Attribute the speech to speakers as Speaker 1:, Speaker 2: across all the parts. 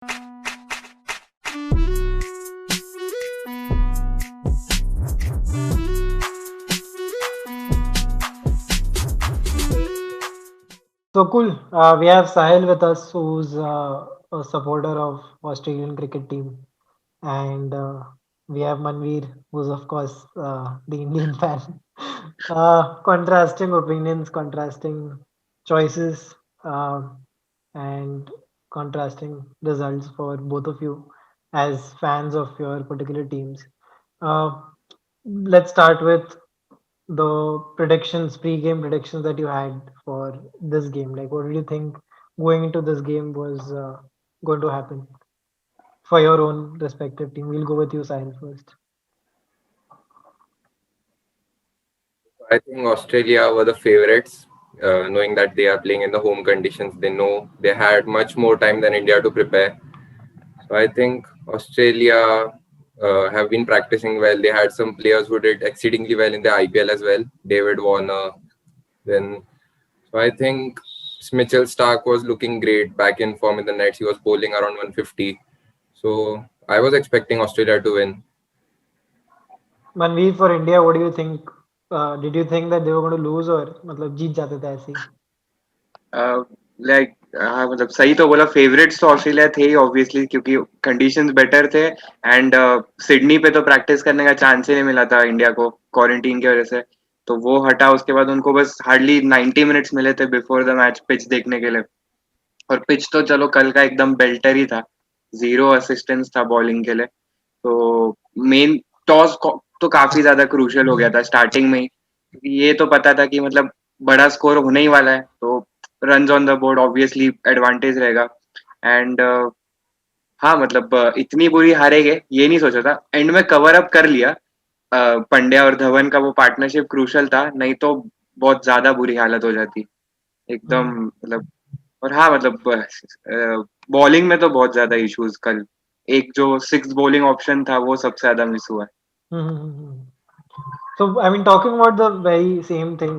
Speaker 1: So cool. We have Sahil with us, who's a supporter of Australian cricket team, and we have Manveer, who's of course the Indian fan. Contrasting opinions, contrasting choices, and contrasting results for both of you as fans of your particular teams. Uh, let's start with the predictions, pre-game predictions that you had for this game. Like, what did you think going into this game was going to happen for your own respective team? We'll go with you, Sahil, first.
Speaker 2: I think Australia were the favorites, knowing that they are playing in the home conditions. They know they had much more time than India to prepare. So I think Australia have been practicing well. They had some players who did exceedingly well in the IPL as well. David Warner. Then, so I think Mitchell Stark was looking great back in form in the nets. He was bowling around 150. So I was expecting Australia to win.
Speaker 1: Manveer, for India, what do you think? Did you think that they were going to lose or मतलब जीत जाते थे ऐसे ही?
Speaker 3: Like हाँ मतलब सही तो बोला, favourites तो ऑस्ट्रेलिया थे ही ऑब्वियसली, क्योंकि कंडीशंस बेटर थे एंड सिडनी पे तो प्रैक्टिस करने का चांस ही नहीं मिला था इंडिया को क्वारंटीन की वजह से। तो वो हटा, उसके बाद उनको बस हार्डली 90 मिनट्स मिले थे बिफोर द मैच पिच देखने के लिए। और पिच तो चलो कल का एकदम बेल्टर ही था, 0 असिस्टेंस था बॉलिंग के लिए। तो मेन टॉस तो काफी ज्यादा क्रूशियल हो गया था स्टार्टिंग में ही, क्योंकि ये तो पता था कि मतलब बड़ा स्कोर होने ही वाला है, तो run on the board obviously advantage रहेगा। एंड हाँ मतलब इतनी बुरी हारेंगे ये नहीं सोचा था, एंड में कवर अप कर लिया। पंड्या और धवन का वो पार्टनरशिप क्रूशल था, नहीं तो बहुत ज्यादा बुरी हालत हो जाती एकदम
Speaker 1: हम्म,
Speaker 3: मतलब। और हाँ मतलब बॉलिंग में तो बहुत ज्यादा इश्यूज कल, एक जो सिक्स बॉलिंग ऑप्शन था वो सबसे ज्यादा मिस हुआ है।
Speaker 1: हम्म, हम्म, हम्म. So, I mean, talking about the very same thing,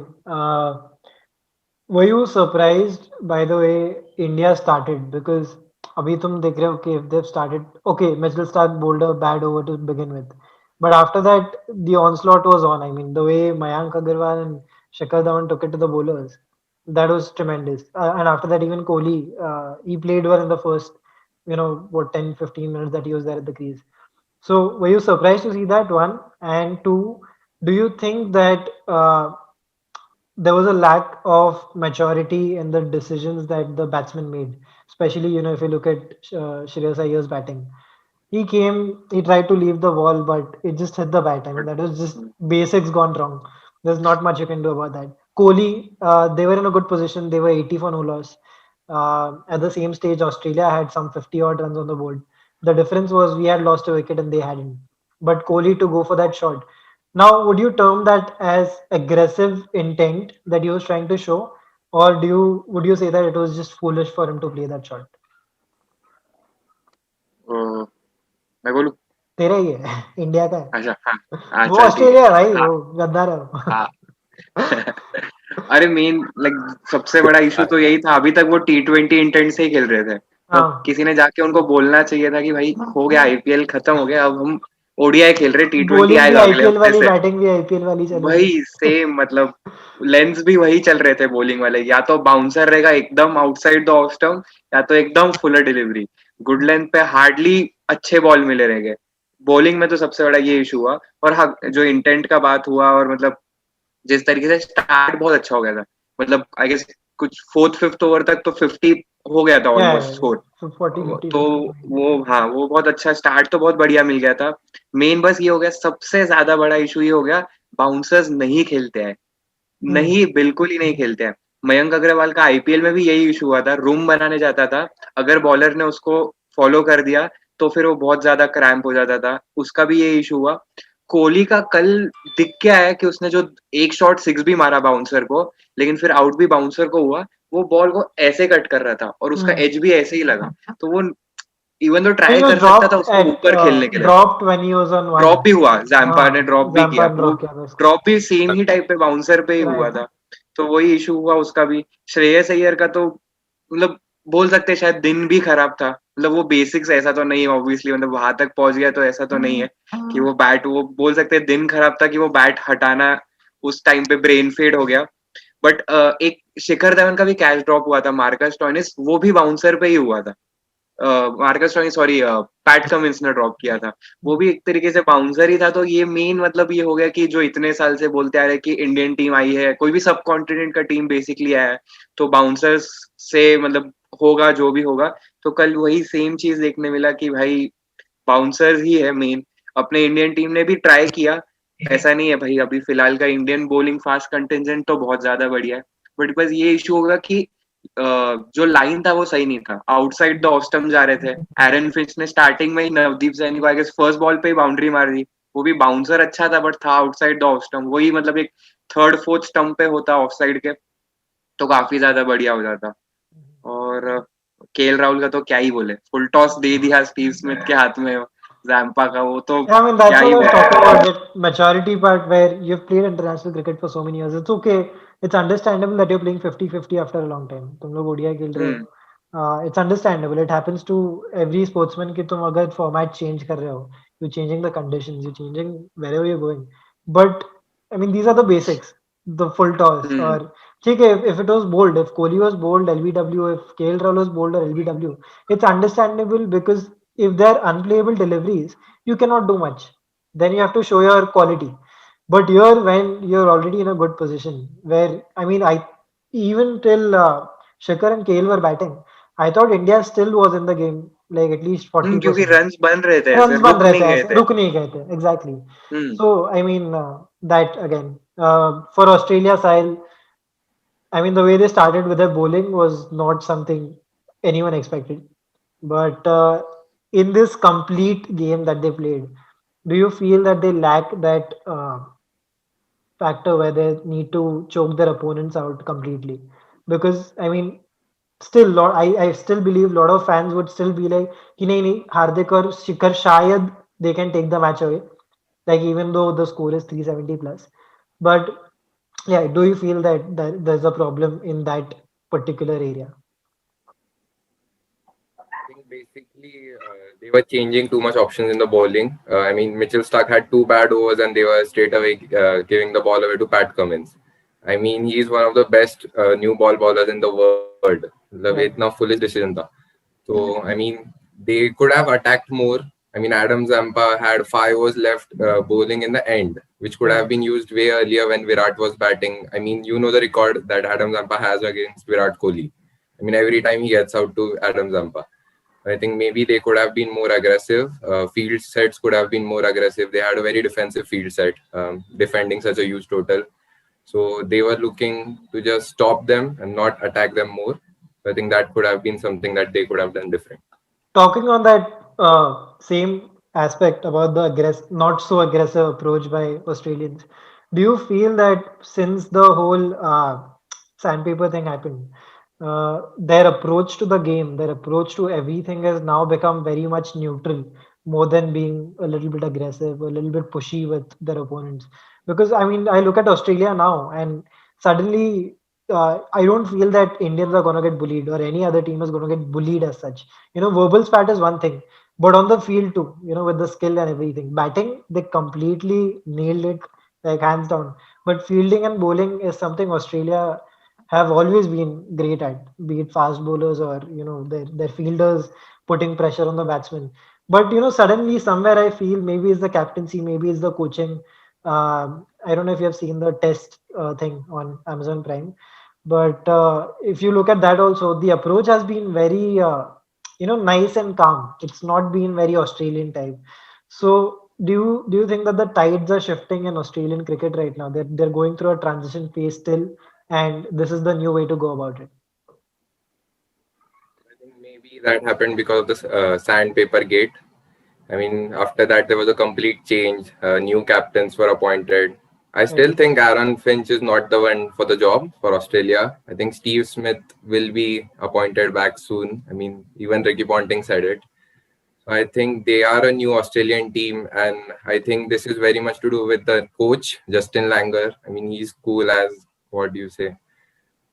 Speaker 1: were you surprised by the way India started? Because अभी तुम देख रहे हो कि if they've started, okay, Mitchell Stark bowled a bad over to begin with, but after that the onslaught was on. I mean, the way Mayank Agarwal and Shikhar Dhawan took it to the bowlers, that was tremendous. And after that, even Kohli, he played well in the first, what 10, 15 minutes that he was there at the crease. So, were you surprised to see that one? And two, do you think that there was a lack of maturity in the decisions that the batsman made? Especially, if you look at Shreyas Iyer's batting, he came, he tried to leave the ball, but it just hit the bat. I mean,
Speaker 3: But
Speaker 1: that was just basics gone wrong. There's not much you can do about that. Kohli, they were in a good position. They were 80 for no loss. At the same stage, Australia had some 50 odd runs on the board. The difference was we had lost a wicket and they hadn't. But Kohli to go for that shot. Now, would you term that as aggressive intent that he was trying to show, or would you say that it was just foolish for him to play that shot?
Speaker 3: मैं बोलूँ?
Speaker 1: तेरा ही है India का है
Speaker 3: अच्छा हाँ हाँ
Speaker 1: वो
Speaker 3: चल ठीक
Speaker 1: ऑस्ट्रेलिया है भाई
Speaker 3: है।
Speaker 1: वो गद्दार है वो
Speaker 3: हाँ अरे मेन लाइक सबसे बड़ा इशू तो यही था, अभी तक वो T20 इंटेंट से ही खेल रहे थे, तो
Speaker 1: हाँ
Speaker 3: किसी ने जाके उनको बोलना चाहिए था कि भाई हो गया, आईपीएल खत्म हो गया, अब हम ओडीआई खेल रहे, T20
Speaker 1: बॉलिंग भी
Speaker 3: आएगा अगले
Speaker 1: आईपीएल
Speaker 3: हफ्ते
Speaker 1: वाली
Speaker 3: से।
Speaker 1: बैटिंग भी आईपीएल वाली चलेगी
Speaker 3: वही सेम मतलब लेंस भी वही चल रहे थे बॉलिंग वाले, या तो बाउंसर रहेगा एकदम आउटसाइड द ऑफ स्टंप, या तो एकदम फुलर डिलीवरी, गुड लेंथ पे हार्डली अच्छे बॉल मिले रहेंगे। बॉलिंग में तो सबसे बड़ा ये इशू हुआ। और हाँ जो इंटेंट का बात हुआ, और मतलब जिस तरीके से स्टार्ट बहुत अच्छा हो गया था, मतलब आई गेस कुछ फोर्थ फिफ्थ ओवर तक तो 50 हो गया था
Speaker 1: या
Speaker 3: ऑलमोस्ट स्कोर।
Speaker 1: 40-50
Speaker 3: तो
Speaker 1: तक
Speaker 3: वो हाँ वो बहुत अच्छा स्टार्ट तो बहुत बढ़िया मिल गया था। मेन बस ये हो गया, सबसे ज्यादा बड़ा इशू ये हो गया, बाउंसर्स नहीं खेलते हैं,
Speaker 1: हम्म
Speaker 3: नहीं बिल्कुल ही नहीं खेलते हैं। मयंक अग्रवाल का आईपीएल में भी यही इशू हुआ था, रूम बनाने जाता था, अगर बॉलर ने उसको फॉलो कर दिया तो फिर वो बहुत ज्यादा क्रैम्प हो जाता था, उसका भी ये इशू हुआ। कोहली का कल दिख क्या है कि उसने जो एक शॉट सिक्स भी मारा बाउंसर को, लेकिन फिर आउट भी बाउंसर को हुआ, वो बॉल को ऐसे कट कर रहा था और उसका
Speaker 1: हम्म
Speaker 3: एज भी ऐसे ही लगा। तो वो इवन तो
Speaker 1: So he
Speaker 3: ट्राई
Speaker 1: was
Speaker 3: कर सकता था
Speaker 1: dropped
Speaker 3: उसको
Speaker 1: at
Speaker 3: ऊपर खेलने के लिए।
Speaker 1: dropped when he was on one.
Speaker 3: Drop भी हुआ, जैम्पा ने
Speaker 1: हाँ
Speaker 3: ड्रॉप भी किया,
Speaker 1: जैम्पा
Speaker 3: वो
Speaker 1: ड्रॉप किया था उसको
Speaker 3: ड्रॉप भी सेम ही टाइप पे बाउंसर पे ही हुआ
Speaker 1: राइट
Speaker 3: था। तो वही इशू हुआ उसका भी। श्रेयस अय्यर का तो मतलब बोल सकते हैं शायद दिन भी खराब था, मतलब वो बेसिक्स ऐसा तो नहीं है ऑब्वियसली, मतलब वहां तक पहुंच गया तो ऐसा तो नहीं है कि वो बोल सकते हैं दिन खराब था कि वो बैट हटाना उस टाइम पे ब्रेन फेड हो गया। बट एक शिखर धवन का भी कैच ड्रॉप हुआ था, मार्कस स्टोइनिस, वो भी बाउंसर पे ही हुआ था। Marcus Stoinis, sorry, PAT Cummins ने ड्रॉप किया था, वो भी एक तरीके से बाउंसर ही था। तो ये मेन मतलब ये हो गया कि जो इतने साल से बोलते आ रहे कि इंडियन टीम आई है, कोई भी सब कॉन्टिनेंट का टीम बेसिकली आया है, तो बाउंसर्स से मतलब होगा जो भी होगा। तो कल वही सेम चीज देखने मिला कि भाई बाउंसर्स ही है मेन। अपने इंडियन टीम ने भी ट्राई किया, ऐसा नहीं है भाई, अभी फिलहाल का इंडियन बॉलिंग फास्ट कंटिजेंट तो बहुत ज्यादा बढ़िया है। बट बस ये इशू होगा कि जो लाइन था वो सही नहीं था, आउटसाइड द ऑफ स्टंप जा रहे थे। एरन फिंच ने स्टार्टिंग में ही नवदीप सैनी को आई गेस फर्स्ट बॉल पे ही बाउंड्री मार दी, वो भी बाउंसर अच्छा था बट था आउटसाइड द ऑफ स्टंप, वही मतलब एक थर्ड फोर्थ स्टंप पे होता ऑफ साइड के तो काफी ज्यादा बढ़िया हो जाता। और केएल राहुल का तो क्या ही बोले, फुल टॉस दे दिया स्टीव स्मिथ के हाथ में, जैम्पा का, वो तो
Speaker 1: Yeah, I mean,
Speaker 3: क्या
Speaker 1: that's what
Speaker 3: he
Speaker 1: I was
Speaker 3: बोले।
Speaker 1: talking about, that maturity part where you've played international cricket for so many years. It's okay. It's understandable that you're playing 50-50 after a long time. तुम लोग ODI खेल रहे हो.
Speaker 3: हम्म
Speaker 1: It's understandable. It happens to every sportsman कि तुम अगर format change कर रहे हो, you're changing the conditions, you're changing wherever you're going. But I mean, these are the basics. The full toss
Speaker 3: hmm
Speaker 1: or ठीक है, if it was bowled, if Kohli was bowled LBW, if KL Rahul was bowled or LBW, it's understandable because if they're unplayable deliveries, you cannot do much. Then you have to show your quality. But here, when you're already in a good position, where I mean, I even till Shikhar and KL were batting, I thought India still was in the game, like at least
Speaker 3: क्योंकि
Speaker 1: 40%.
Speaker 3: Runs बन रहे थे, ऐसे
Speaker 1: Runs बन
Speaker 3: रुक
Speaker 1: रहे थे
Speaker 3: नहीं गए
Speaker 1: ऐसे,
Speaker 3: थे।
Speaker 1: रुक नहीं गए थे, exactly.
Speaker 3: Hmm
Speaker 1: So I mean, that again, for Australia side, I mean, the way they started with their bowling was not something anyone expected. But in this complete game that they played, do you feel that they lack that factor where they need to choke their opponents out completely? Because I mean, still, I still believe a lot of fans would still be like, कि नहीं नहीं हार्दिक और शिखर शायद they can take the match away. Like even though the score is 370 plus, but yeah, do you feel that there's a problem in that particular area?
Speaker 2: I think basically they were changing too much options in the bowling. I mean, Mitchell Stark had two bad overs and they were straight away giving the ball away to Pat Cummins. I mean, he's one of the best new ball bowlers in the world. मतलब ये
Speaker 1: Right.
Speaker 2: इतना foolish decision था. So, I mean, they could have attacked more. I mean, Adam Zampa had 5 overs left bowling in the end, which could have
Speaker 1: Right.
Speaker 2: been used way earlier when Virat was batting. I mean, you know the record that Adam Zampa has against Virat Kohli. I mean, every time he gets out to Adam Zampa. I think maybe they could have been more aggressive. Field sets could have been more aggressive. They had a very defensive field set, defending such a huge total. So they were looking to just stop them and not attack them more. So I think that could have been something that they could have done different.
Speaker 1: Talking on that same aspect about the not so aggressive approach by Australians, do you feel that since the whole sandpaper thing happened, their approach to the game, their approach to everything has now become very much neutral, more than being a little bit aggressive, a little bit pushy with their opponents? Because I mean, I look at Australia now, and suddenly I don't feel that Indians are going to get bullied or any other team is going to get bullied as such. Verbal spat is one thing, but on the field too, with the skill and everything. Batting, they completely nailed it, like hands down. But fielding and bowling is something Australia have always been great at, be it fast bowlers or, their fielders putting pressure on the batsman. But, suddenly somewhere I feel maybe it's the captaincy, maybe it's the coaching. I don't know if you have seen the test thing on Amazon Prime, but if you look at that also, the approach has been very nice and calm. It's not been very Australian type. So do you think that the tides are shifting in Australian cricket right now? They're going through a transition phase still, and this is the new way to go about it.
Speaker 2: I think maybe that happened because of the sandpaper gate. I mean, after that, there was a complete change. New captains were appointed. I still
Speaker 1: Right.
Speaker 2: think Aaron Finch is not the one for the job for Australia. I think Steve Smith will be appointed back soon. I mean, even Ricky Ponting said it. So I think they are a new Australian team, and I think this is very much to do with the coach, Justin Langer. I mean, he's cool as what do you say?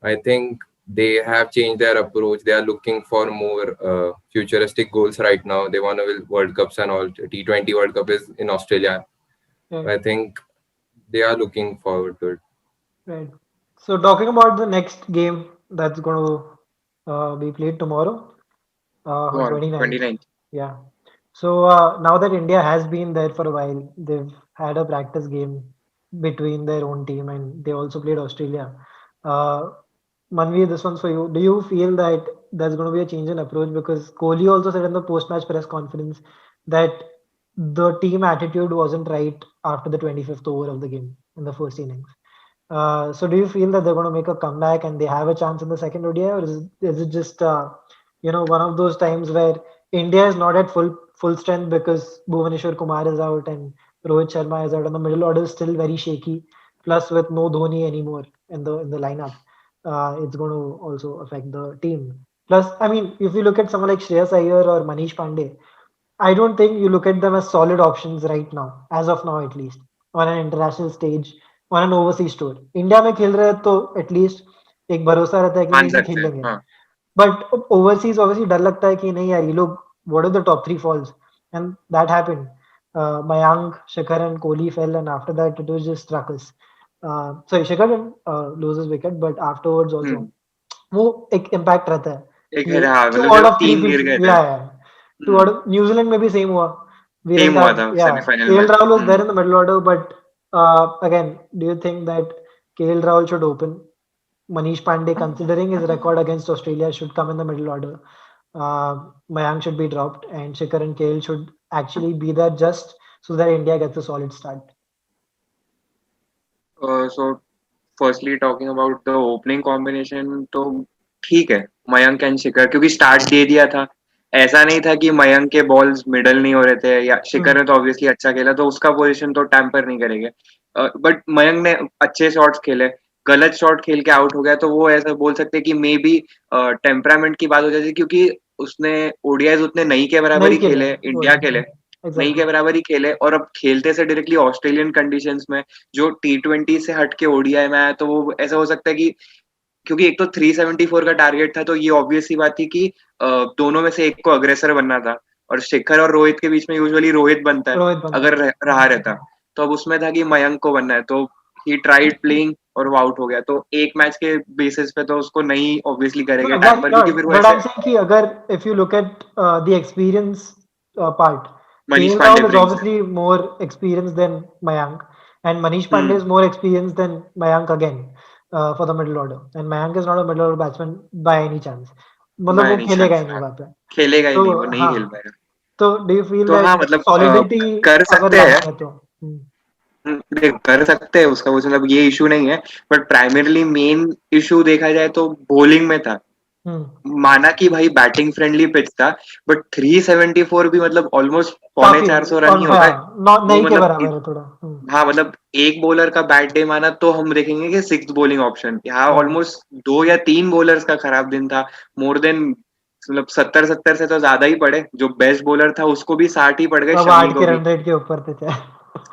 Speaker 2: I think they have changed their approach. They are looking for more futuristic goals right now. They want to win World Cups and all. T20 World Cup is in Australia.
Speaker 1: Right.
Speaker 2: I think they are looking forward to it.
Speaker 1: Right. So talking about the next game that's going to be played tomorrow, on
Speaker 3: on
Speaker 1: 29th.
Speaker 3: 29th.
Speaker 1: Yeah. So now that India has been there for a while, they've had a practice game between their own team and they also played Australia. Uh, Manvi, this one's for you. Do you feel that there's going to be a change in approach? Because Kohli also said in the post-match press conference that the team attitude wasn't right after the 25th over of the game in the first innings. So do you feel that they're going to make a comeback and they have a chance in the second ODI, or is it just one of those times where India is not at full strength because Bhuvaneshwar Kumar is out and Rohit Sharma is out, and the middle order is still very shaky. Plus, with no Dhoni anymore in the lineup, it's going to also affect the team. Plus, I mean, if you look at someone like Shreyas Iyer or Manish Pandey, I don't think you look at them as solid options right now, as of now at least, on an international stage, on an overseas tour. India में खेल रहे हैं तो at least एक भरोसा रहता है कि
Speaker 3: मान
Speaker 1: नहीं ये
Speaker 3: सकते
Speaker 1: खेल
Speaker 3: हैं
Speaker 1: लेंगे.
Speaker 3: हाँ.
Speaker 1: But overseas obviously डर लगता है कि नहीं यार ये लोग what are the top three falls, and that happened. Mayank, Shikhar and Kohli fell, and after that it was just ruckus. Sorry, Shikhar didn't lose his wicket, but afterwards also वो एक इम्पैक्ट रहता है
Speaker 3: एक
Speaker 1: कि
Speaker 3: हाँ
Speaker 1: to
Speaker 3: मतलब
Speaker 1: out
Speaker 3: जब
Speaker 1: of three
Speaker 3: 3 गिर
Speaker 1: फील्ड
Speaker 3: गए थे.
Speaker 1: या टू आउट न्यूजीलैंड में भी सेम हुआ. We
Speaker 3: सेम
Speaker 1: didn't
Speaker 3: हुआ
Speaker 1: have,
Speaker 3: था
Speaker 1: yeah,
Speaker 3: सेमीफाइनल में.
Speaker 1: KL Rahul was there in the middle order, but again, do you think that KL Rahul should open? Manish Pandey, considering his record against Australia, should come in the middle order. Mayank should be dropped, and Shikhar and KL should actually be there just so that India gets a solid start.
Speaker 3: So firstly talking about the opening combination तो ठीक है Mayank and शिखर क्योंकि start दे दिया था. ऐसा नहीं था कि मयंक के बॉल्स मिडल नहीं हो रहे थे या शिखर ने तो ऑब्वियसली अच्छा खेला तो उसका पोजीशन तो टैम्पर नहीं करेंगे. बट मयंक ने अच्छे शॉट्स खेले. गलत शॉट खेल के आउट हो गया तो वो ऐसा बोल सकते हैं कि मे बी टेम्परामेंट की बात हो जाती है क्योंकि उसने ओडीआईज उतने नहीं के बराबर ही
Speaker 1: नहीं खेले
Speaker 3: खेले
Speaker 1: वो
Speaker 3: इंडिया के लिए. नहीं के
Speaker 1: exactly.
Speaker 3: बराबर ही खेले और अब खेलते से डायरेक्टली ऑस्ट्रेलियन कंडीशंस में जो T20 से हट के ओडीआई में आया तो वो ऐसा हो सकता है कि क्योंकि एक तो 374 का टारगेट था तो ये ऑब्वियस सी बात थी कि दोनों में से एक को अग्रेसर बनना था और शिखर और रोहित के बीच में यूजुअली रोहित बनता है
Speaker 1: रोहित बनता
Speaker 3: अगर रहा रहता. तो अब उसमें था कि मयंक को बनना है तो ही ट्राइड प्लेइंग और वो आउट हो गया. तो एक मैच के बेसिस पे तो उसको नहीं ऑब्वियसली करेंगे टैम्पर क्योंकि फिर वो
Speaker 1: but
Speaker 3: ऐसे
Speaker 1: I'm saying कि अगर if you look at the experience part,
Speaker 3: Manish
Speaker 1: KL
Speaker 3: Pandey
Speaker 1: Rahul is
Speaker 3: brings.
Speaker 1: obviously more experienced than Mayank, and Manish Pandey is
Speaker 3: hmm
Speaker 1: more experienced than Mayank again for the middle order. And Mayank is not a middle order batsman by any chance. मतलब
Speaker 3: bye
Speaker 1: वो
Speaker 3: any
Speaker 1: खेलेगा
Speaker 3: chance
Speaker 1: ही नहीं वहाँ पे.
Speaker 3: खेलेगा ही
Speaker 1: तो
Speaker 3: नहीं वो नहीं
Speaker 1: हाँ,
Speaker 3: खेल पाएगा.
Speaker 1: तो do you feel
Speaker 3: तो हाँ
Speaker 1: that
Speaker 3: मतलब
Speaker 1: solidity
Speaker 3: कर
Speaker 1: अगर
Speaker 3: सकते हैं.
Speaker 1: लानी है तो
Speaker 3: देख कर सकते हैं उसका कुछ मतलब ये इशू नहीं है बट प्राइमरली मेन इशू देखा जाए तो बॉलिंग में था. माना कि भाई बैटिंग फ्रेंडली पिच था बट 374 भी मतलब ऑलमोस्ट
Speaker 1: काफी
Speaker 3: 450 रन ही
Speaker 1: हाँ
Speaker 3: होता है. वो
Speaker 1: नहीं के
Speaker 3: मतलब
Speaker 1: बराबर है थोड़ा.
Speaker 3: हाँ मतलब एक बॉलर का बैड डे माना तो हम देखेंगे कि 6th बॉलिंग ऑप्शन. यहाँ ऑलमोस्ट 2 या 3 बॉलर्स का खराब दिन था. मोर देन मतलब 70 से तो ज्यादा ही पड़े. जो बेस्ट बॉलर था उसको भी 60 ही पड़ गए.
Speaker 1: अब
Speaker 3: शमी
Speaker 1: 8
Speaker 3: को
Speaker 1: के
Speaker 3: भी
Speaker 1: रन रेट के ऊपर थे चाहे.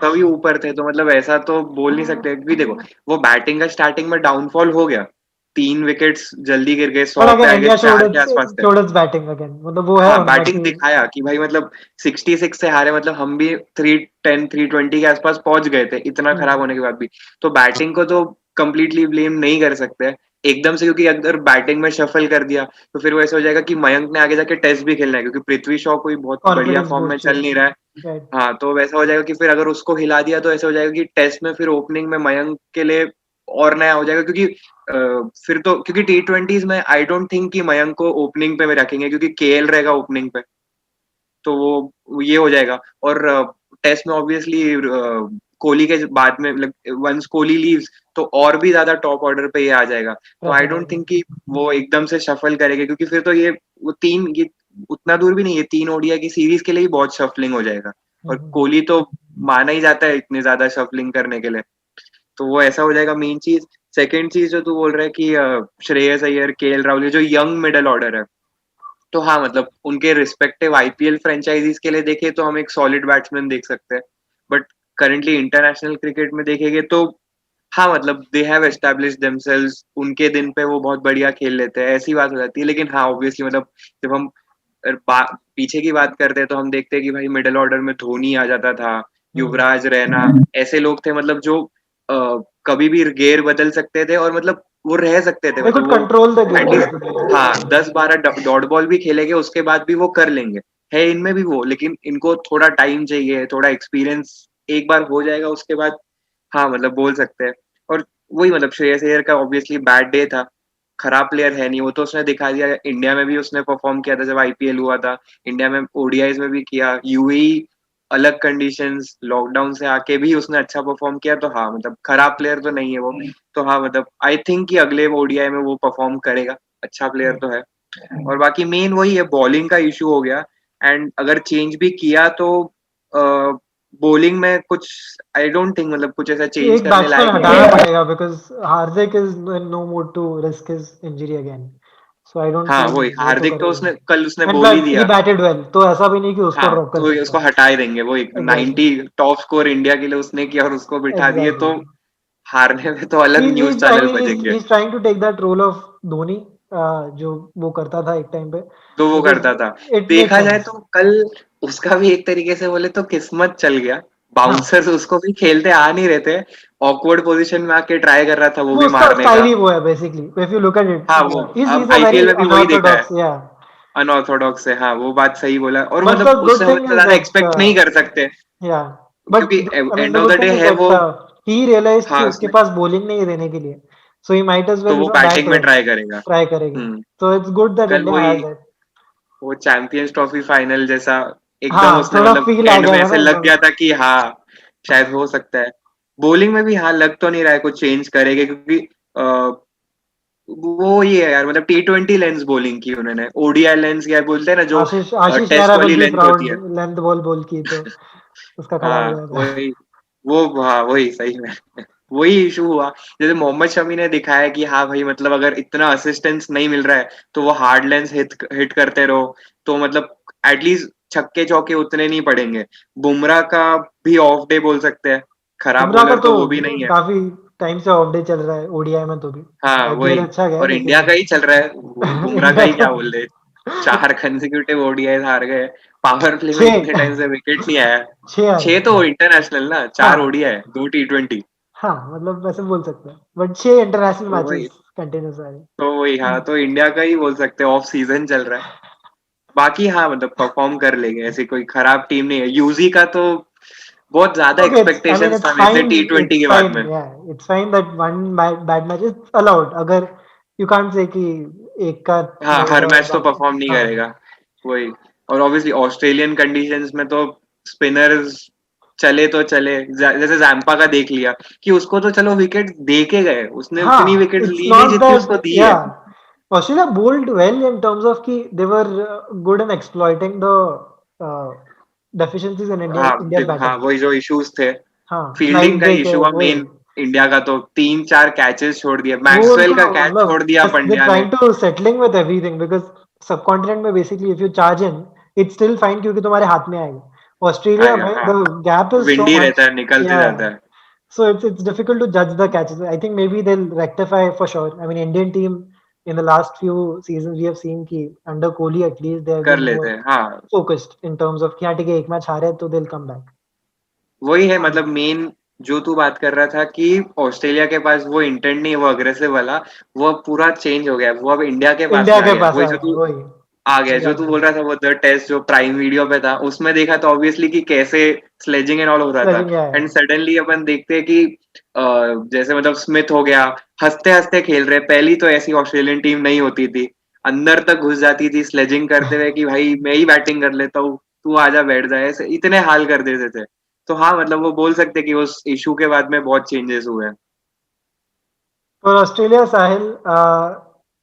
Speaker 3: सभी ऊपर थे. तो मतलब ऐसा तो बोल नहीं सकते क्योंकि देखो वो बैटिंग का स्टार्टिंग में डाउनफॉल हो गया. 3 विकेट्स जल्दी गिर गए. 100
Speaker 1: But
Speaker 3: पे
Speaker 1: again,
Speaker 3: आई
Speaker 1: India
Speaker 3: गेस 4 के आसपास थे.
Speaker 1: showed its batting again. मतलब वो है
Speaker 3: हाँ
Speaker 1: उनका
Speaker 3: बैटिंग
Speaker 1: कि
Speaker 3: दिखाया कि भाई मतलब 66 से हारे मतलब हम भी 310 320 के आसपास पहुंच गए थे इतना खराब होने के बाद भी. तो बैटिंग को तो कंप्लीटली ब्लेम नहीं कर सकते एकदम से क्योंकि अगर बैटिंग में शफल कर दिया तो फिर वो ऐसा हो जाएगा कि मयंक ने आगे जाके टेस्ट भी खेलना है क्योंकि पृथ्वी शॉ कोई बहुत बढ़िया
Speaker 1: कॉन्फिडेंस
Speaker 3: फॉर्म में
Speaker 1: बूस्ट
Speaker 3: चल नहीं रहा है.
Speaker 1: चाहिए.
Speaker 3: हाँ तो वैसा हो जाएगा कि फिर अगर उसको हिला दिया तो ऐसा हो जाएगा कि टेस्ट में फिर ओपनिंग में मयंक के लिए और नया हो जाएगा क्योंकि फिर तो क्योंकि T20s में आई डोंट थिंक कि मयंक को ओपनिंग पे में रखेंगे क्योंकि केएल रहेगा ओपनिंग पे. तो वो ये हो जाएगा और टेस्ट में ऑब्वियसली कोहली के बाद में मतलब वंस कोहली लीव्स तो और भी ज्यादा टॉप ऑर्डर पे ये आ जाएगा. तो आई डोंट थिंक कि वो एकदम से शफल करेंगे क्योंकि फिर तो ये उतना दूर भी नहीं है. 3 ओडीआई की सीरीज के लिए ही बहुत शफलिंग हो जाएगा और कोहली तो माना ही जाता है इतने ज्यादा शफलिंग करने के लिए. तो वो ऐसा हो जाएगा मेन चीज. सेकेंड चीज जो तू बोल रहा है कि श्रेयस अय्यर केएल राहुल ये जो यंग मिडल ऑर्डर है तो हाँ मतलब उनके रिस्पेक्टिव आईपीएल फ्रेंचाइजीज के लिए देखे तो हम एक सॉलिड बैट्समैन देख सकते हैं. बट करेंटली इंटरनेशनल क्रिकेट में देखेंगे तो हाँ मतलब दे हैव एस्टैब्लिश्ड देमसेल्व्स, उनके दिन पे वो बहुत बढ़िया खेल लेते हैं, ऐसी बात हो जाती है। लेकिन हाँ ऑब्वियसली मतलब जब हम पीछे की बात करते हैं तो हम देखते हैं कि भाई मिडिल ऑर्डर में धोनी आ जाता था, युवराज, रैना, ऐसे लोग थे मतलब जो कभी भी गेयर बदल सकते थे और मतलब वो रह सकते थे,
Speaker 1: They
Speaker 3: मतलब
Speaker 1: could
Speaker 3: वो
Speaker 1: control the game
Speaker 3: at least
Speaker 1: basically.
Speaker 3: हाँ 10-12 डॉट बॉल भी खेलेंगे उसके बाद भी वो कर लेंगे, है इनमें भी वो, लेकिन इनको थोड़ा टाइम चाहिए, थोड़ा एक्सपीरियंस एक बार हो जाएगा उसके बाद हाँ मतलब बोल सकते हैं। और वही मतलब श्रेयस अय्यर का ऑब्वियसली बैड डे था, खराब प्लेयर है नहीं वो, तो उसने दिखा दिया। इंडिया में भी उसने परफॉर्म किया था जब आईपीएल हुआ था, इंडिया में ओडीआईज में भी किया, यूएई अलग कंडीशंस लॉकडाउन से आके भी उसने अच्छा परफॉर्म किया। तो हाँ मतलब खराब प्लेयर तो नहीं है वो। तो हाँ मतलब आई थिंक कि अगले ओडीआई में वो परफॉर्म करेगा, अच्छा प्लेयर तो है। और बाकी मेन वही है, बॉलिंग का इशू हो गया। एंड अगर चेंज भी किया तो बॉलिंग में कुछ आई डोंट थिंक मतलब कुछ ऐसा चेंज
Speaker 1: एक
Speaker 3: करने
Speaker 1: बैट्समैन
Speaker 3: लायक नहीं
Speaker 1: हटाना
Speaker 3: है।
Speaker 1: पड़ेगा because Hardik is in no mood to risk his injury again. So I don't
Speaker 3: हाँ
Speaker 1: feel
Speaker 3: वही
Speaker 1: वो तो
Speaker 3: हार्दिक तो
Speaker 1: करेगा।
Speaker 3: उसने कल उसने
Speaker 1: And
Speaker 3: बोल ही
Speaker 1: plus he
Speaker 3: दिया।
Speaker 1: batted well, तो ऐसा भी नहीं कि उसको
Speaker 3: हाँ
Speaker 1: ड्रॉप कर
Speaker 3: तो
Speaker 1: सकता
Speaker 3: उसको
Speaker 1: है।
Speaker 3: हटा ही देंगे, वो
Speaker 1: Exactly,
Speaker 3: 90 टॉप स्कोर इंडिया के लिए उसने किया और उसको बिठा दिए तो
Speaker 1: exactly.
Speaker 3: हारने में तो अलग news
Speaker 1: I
Speaker 3: channel
Speaker 1: mean
Speaker 3: बजेंगे।
Speaker 1: he's trying to take that role of Dhoni, जो वो करता था एक टाइम पे,
Speaker 3: तो वो
Speaker 1: because
Speaker 3: करता था,
Speaker 1: it makes
Speaker 3: देखा जाए
Speaker 1: sense.
Speaker 3: तो कल उसका भी एक तरीके से बोले तो किस्मत चल गया,
Speaker 1: हाँ,
Speaker 3: बाउंसर्स उसको भी खेलते आ नहीं रहे थे, ऑकवर्ड पोजीशन में आके ट्राई कर रहा था वो
Speaker 1: वो
Speaker 3: भी
Speaker 1: उसका
Speaker 3: मारने
Speaker 1: स्टाइल
Speaker 3: का।
Speaker 1: ही वो है basically. If you look at it,
Speaker 3: हाँ वो अब
Speaker 1: he's a very
Speaker 3: आईपीएल में भी वही देखा है,
Speaker 1: unorthodox, yeah.
Speaker 3: अनऑर्थोडॉक्स है, हाँ वो बात सही बोला। और
Speaker 1: But the
Speaker 3: मतलब
Speaker 1: good
Speaker 3: उससे हम
Speaker 1: thing
Speaker 3: इतना
Speaker 1: is
Speaker 3: ज्यादा
Speaker 1: that,
Speaker 3: एक्सपेक्ट नहीं कर सकते
Speaker 1: yeah. But
Speaker 3: क्योंकि
Speaker 1: I mean
Speaker 3: and
Speaker 1: the
Speaker 3: of
Speaker 1: good
Speaker 3: the day
Speaker 1: thing is
Speaker 3: है
Speaker 1: that
Speaker 3: वो।
Speaker 1: he realized कि
Speaker 3: हाँ
Speaker 1: उसके
Speaker 3: उसने
Speaker 1: पास bowling नहीं है देने के लिए, so he might as
Speaker 3: तो
Speaker 1: well
Speaker 3: वो
Speaker 1: bat
Speaker 3: बैटिंग में
Speaker 1: well,
Speaker 3: ट्राई करेगा।
Speaker 1: try करेगी.
Speaker 3: हम्म।
Speaker 1: So it's good that
Speaker 3: कल
Speaker 1: India
Speaker 3: वही
Speaker 1: has it.
Speaker 3: वो चैंपियंस ट्रॉफी फाइनल जैसा एकदम
Speaker 1: हाँ,
Speaker 3: उसने
Speaker 1: थोड़ा
Speaker 3: मतलब
Speaker 1: फील आ
Speaker 3: एंड
Speaker 1: गया
Speaker 3: में
Speaker 1: था ना
Speaker 3: ऐसे लग
Speaker 1: एकदम.
Speaker 3: गया था कि हाँ शायद हो सकता है। बॉलिंग में भी हाँ लग तो नहीं रहा है कुछ चेंज करेंगे क्योंकि वो ये है यार मतलब टी20 लेंस बॉलिंग की उन्होंने, ओडीआई लेंस क्या बोलते हैं ना जो
Speaker 1: आशीष
Speaker 3: टेस्ट
Speaker 1: नेहरा विल
Speaker 3: वाली
Speaker 1: बी
Speaker 3: लेंथ होती
Speaker 1: प्राउड,
Speaker 3: है।
Speaker 1: लेंथ बॉल बोल की तो उसका खराब हो
Speaker 3: हाँ
Speaker 1: गया था.
Speaker 3: वही वो हाँ वही सही में वही इशू हुआ। जैसे मोहम्मद शमी ने दिखाया कि हाँ भाई मतलब अगर इतना असिस्टेंस नहीं मिल रहा है तो वो हार्ड लेंस हिट करते रहो, तो मतलब एटलीस्ट छक्के चौके उतने नहीं पड़ेंगे। बुमराह का भी ऑफ डे बोल सकते हैं, खराब
Speaker 1: बुमराह का
Speaker 3: बॉलर
Speaker 1: तो
Speaker 3: तो वो भी नहीं है।
Speaker 1: काफी टाइम से ऑफ डे चल रहा है ओडीआई में तो भी.
Speaker 3: हाँ
Speaker 1: आईपीएल
Speaker 3: वही,
Speaker 1: अच्छा गया
Speaker 3: और
Speaker 1: लेकिन
Speaker 3: इंडिया का ही चल रहा है, बुमराह का
Speaker 1: इंडिया
Speaker 3: ही
Speaker 1: का
Speaker 3: क्या बोल रहे, 4 कंसेक्यूटिव ओडीआई हार गए, पावर प्ले में इतने टाइम
Speaker 1: छह
Speaker 3: से विकेट नहीं आया।
Speaker 1: छह आ
Speaker 3: 6
Speaker 1: गए.
Speaker 3: तो इंटरनेशनल ना, 4
Speaker 1: हाँ,
Speaker 3: ओडीआई 2 टी20।
Speaker 1: हाँ मतलब वैसे बोल सकते हैं बट 6 इंटरनेशनल
Speaker 3: तो वही
Speaker 1: मैचेस कंटिन्यूस आ रहे.
Speaker 3: तो वही हाँ तो इंडिया का ही बोल सकते हैं, ऑफ सीजन चल रहा है। बाकी हाँ मतलब परफॉर्म कर लेंगे, ऐसी कोई खराब टीम नहीं है। यूजी का तो बहुत ज्यादा
Speaker 1: Okay, I mean
Speaker 3: एक्सपेक्टेशंस था मेरे से टी20
Speaker 1: it's
Speaker 3: के बाद
Speaker 1: fine,
Speaker 3: में।
Speaker 1: yeah, it's fine that one bad match is allowed. अगर you can't say कि एक का
Speaker 3: हाँ हर
Speaker 1: रहेगा और
Speaker 3: मैच तो
Speaker 1: बाकी.
Speaker 3: परफॉर्म नहीं
Speaker 1: हाँ,
Speaker 3: करेगा वही। और ऑब्वियसली ऑस्ट्रेलियन कंडीशंस में तो स्पिनर्स चले तो चले, जैसे जैम्पा का देख लिया कि उसको तो चलो विकेट दे के गए, उसने उतनी
Speaker 1: हाँ,
Speaker 3: विकेट
Speaker 1: it's
Speaker 3: ली नहीं
Speaker 1: not
Speaker 3: जितनी उसको
Speaker 1: that,
Speaker 3: दी है।
Speaker 1: yeah, Australia bowled well in terms of कि they were good in exploiting the uh, deficiencies in India's
Speaker 3: हाँ
Speaker 1: batting.
Speaker 3: वही जो इश्यूज थे,
Speaker 1: हाँ,
Speaker 3: फील्डिंग
Speaker 1: स्लाइड
Speaker 3: का
Speaker 1: दे के
Speaker 3: इशू हुआ
Speaker 1: वही.
Speaker 3: मेन। इंडिया का तो 3-4 कैचेस छोड़ दिया,
Speaker 1: वो
Speaker 3: मैक्सवेल
Speaker 1: उनका
Speaker 3: का कैच छोड़
Speaker 1: मतलब
Speaker 3: दिया
Speaker 1: they're
Speaker 3: पंड्या ने।
Speaker 1: trying to settling with everything because subcontinent में basically if you charge in it's still fine क्योंकि तुम्हारे हाथ में आएगा. ऑस्ट्रेलिया
Speaker 3: आएगा
Speaker 1: में
Speaker 3: हाँ,
Speaker 1: the gap is so
Speaker 3: windy
Speaker 1: much,
Speaker 3: रहता है, निकलते
Speaker 1: yeah,
Speaker 3: जाता है।
Speaker 1: so it's difficult to judge the catches. I think maybe they'll rectify for sure. I mean Indian team in the last few seasons we have seen कि under Kohli at least they have
Speaker 3: कर
Speaker 1: been more
Speaker 3: लेते हैं हाँ।
Speaker 1: focused in terms of कि हाँ ठीक है एक मैच हारे तो they'll come back.
Speaker 3: वही है मतलब मेन जो तू बात कर रहा था कि ऑस्ट्रेलिया के पास वो इंटेंट नहीं है, वो अग्रेसिव वाला, वो अब पूरा चेंज हो गया, वो अब इंडिया के पास
Speaker 1: इंडिया
Speaker 3: में आ
Speaker 1: के
Speaker 3: गया।
Speaker 1: पास
Speaker 3: वही
Speaker 1: आ
Speaker 3: जो
Speaker 1: गया
Speaker 3: तू
Speaker 1: वही.
Speaker 3: आ गया जो तू
Speaker 1: Exactly.
Speaker 3: बोल रहा था, वो द टेस्ट जो प्राइम वीडियो पे था उसमें देखा तो ऑब्वियसली कि कैसे स्लेजिंग एंड ऑल हो रहा था।
Speaker 1: Sledging yeah,
Speaker 3: एंड सडनली अपन देखते हैं कि जैसे मतलब स्मिथ हो गया, हंसते हंसते खेल रहे। पहली तो ऐसी ऑस्ट्रेलियन टीम नहीं होती थी, अंदर तक घुस जाती थी स्लेजिंग करते हुए कि भाई मैं ही बैटिंग कर लेता हूँ, तू आजा बैठ जाए, ऐसे इतने हाल कर देते थे। तो हाँ मतलब वो बोल सकते हैं कि उस इशू के बाद में बहुत चेंजेस हुए हैं।
Speaker 1: For Australia, Sahil,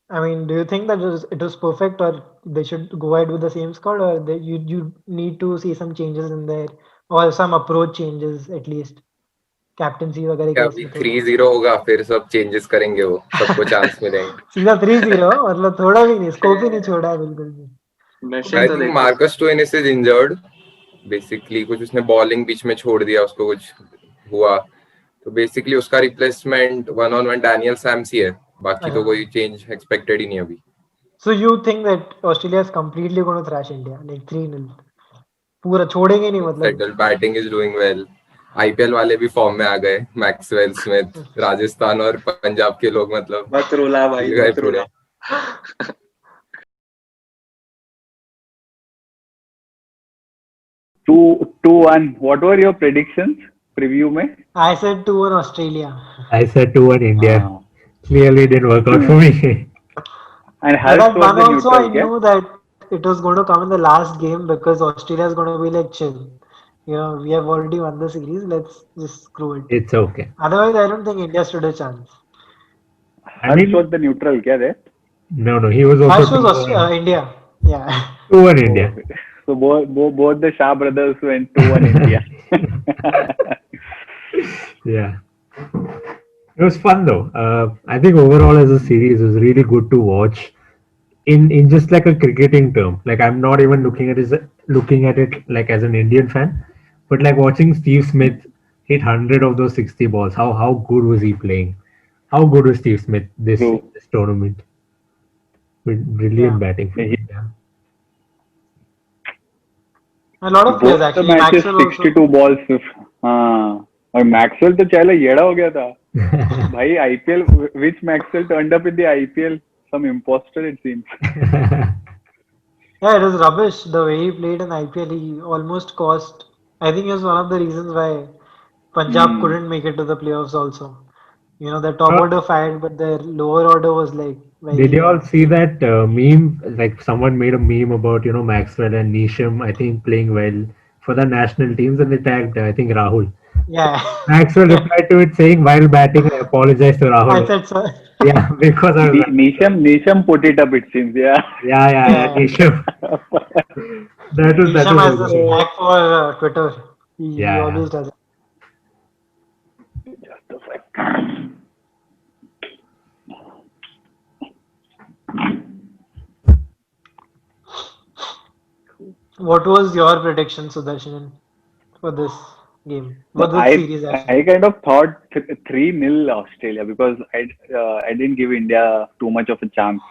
Speaker 1: I mean, do you think that it was perfect, or they should go ahead with the same squad, or you need to see some changes in there, or some approach changes at least, captaincy वगैरह
Speaker 2: क्या
Speaker 1: के
Speaker 2: अभी
Speaker 1: इसमें थोड़ा.
Speaker 2: 3-0 होगा फिर सब changes करेंगे, वो सबको चांस मिलेंगे।
Speaker 1: सीधा 3-0 मतलब थोड़ा भी नहीं, स्कोप ही नहीं छोड़ा है बिल्कुल भी.
Speaker 3: नशे
Speaker 2: आई
Speaker 3: तो
Speaker 2: थिंक
Speaker 3: देखो।
Speaker 2: Marcus Stoinis is injured basically, कुछ उसने बॉलिंग बीच में छोड़ दिया, उसको कुछ हुआ, तो बेसिकली उसका रिप्लेसमेंट 1-on-1 डैनियल सैम्स ही है, बाकी तो कोई चेंज एक्सपेक्टेड ही नहीं अभी.
Speaker 1: So you think that Australia is completely going to thrash India like 3-0? पूरा छोड़ेंगे नहीं मतलब.
Speaker 2: Settle, batting is doing well. IPL वाले भी फॉर्म में आ गए, मैक्सवेल, स्मिथ, राजस्थान और पंजाब के लोग मतलब
Speaker 3: मत रुला भाई,
Speaker 2: हिल गए
Speaker 3: मत
Speaker 2: पूरे.
Speaker 3: रुला.
Speaker 4: 2-1. What were your predictions? Preview में?
Speaker 1: I said 2-1 Australia.
Speaker 5: I said 2-1 India.
Speaker 4: हाँ.
Speaker 5: Clearly didn't work out for me.
Speaker 4: And
Speaker 1: But
Speaker 4: Harsh
Speaker 1: that
Speaker 4: was
Speaker 1: one
Speaker 4: the
Speaker 1: also I
Speaker 4: neutral, क्या?
Speaker 1: knew that it was going to come in the last game because Australia is going to be like chill. You know, we have already won the series. Let's just screw it.
Speaker 5: It's okay.
Speaker 1: Otherwise, I don't think India stood a chance.
Speaker 5: I
Speaker 4: Harsh
Speaker 5: mean,
Speaker 4: was the neutral, क्या रे?
Speaker 5: no, he was
Speaker 1: Harsh
Speaker 5: also
Speaker 1: was
Speaker 5: 2-1.
Speaker 1: India. Yeah.
Speaker 5: 2-1 India.
Speaker 4: So both the Shah brothers went 2-1 India.
Speaker 5: Yeah. It was fun though. I think overall as a series, it was really good to watch. In just like a cricketing term, like I'm not even looking at it like as an Indian fan, but like watching Steve Smith hit 100 of those 60 balls. How good was he playing? How good was Steve Smith
Speaker 4: True.
Speaker 5: this tournament? Brilliant batting from
Speaker 4: He-
Speaker 5: him.
Speaker 1: A lot of
Speaker 4: Both
Speaker 1: players
Speaker 4: the
Speaker 1: actually.
Speaker 4: matches
Speaker 1: Maxwell also.
Speaker 4: 62 balls. हाँ. और Maxwell तो चलो येड़ा हो गया था. भाई IPL, which Maxwell turned up in the IPL? Some imposter it seems.
Speaker 1: Yeah, it was rubbish the way he played in IPL. He almost cost. I think he was one of the reasons why Punjab couldn't make it to the playoffs also. You know, their top
Speaker 5: Uh,
Speaker 1: order fired, but their lower order was like very.
Speaker 5: Did you all see that meme? Like someone made a meme about Maxwell and Nisham, I think playing well for the national teams, and they tagged I think Rahul.
Speaker 1: Yeah.
Speaker 5: Maxwell replied to it saying, while batting, I apologize to
Speaker 1: I
Speaker 5: Rahul.
Speaker 1: said so.
Speaker 5: Yeah, because I was like,
Speaker 4: Nisham put it up it seems. Yeah.
Speaker 5: yeah, Nisham. That was
Speaker 1: Hisham has this
Speaker 5: amazing.
Speaker 1: knack for Twitter. He
Speaker 5: Yeah.
Speaker 1: always does it.
Speaker 4: Just a second.
Speaker 1: What was your prediction, Sudarshan, for this game? For this series, actually.
Speaker 4: I kind of thought 3-0 Australia because I didn't give India too much of a chance.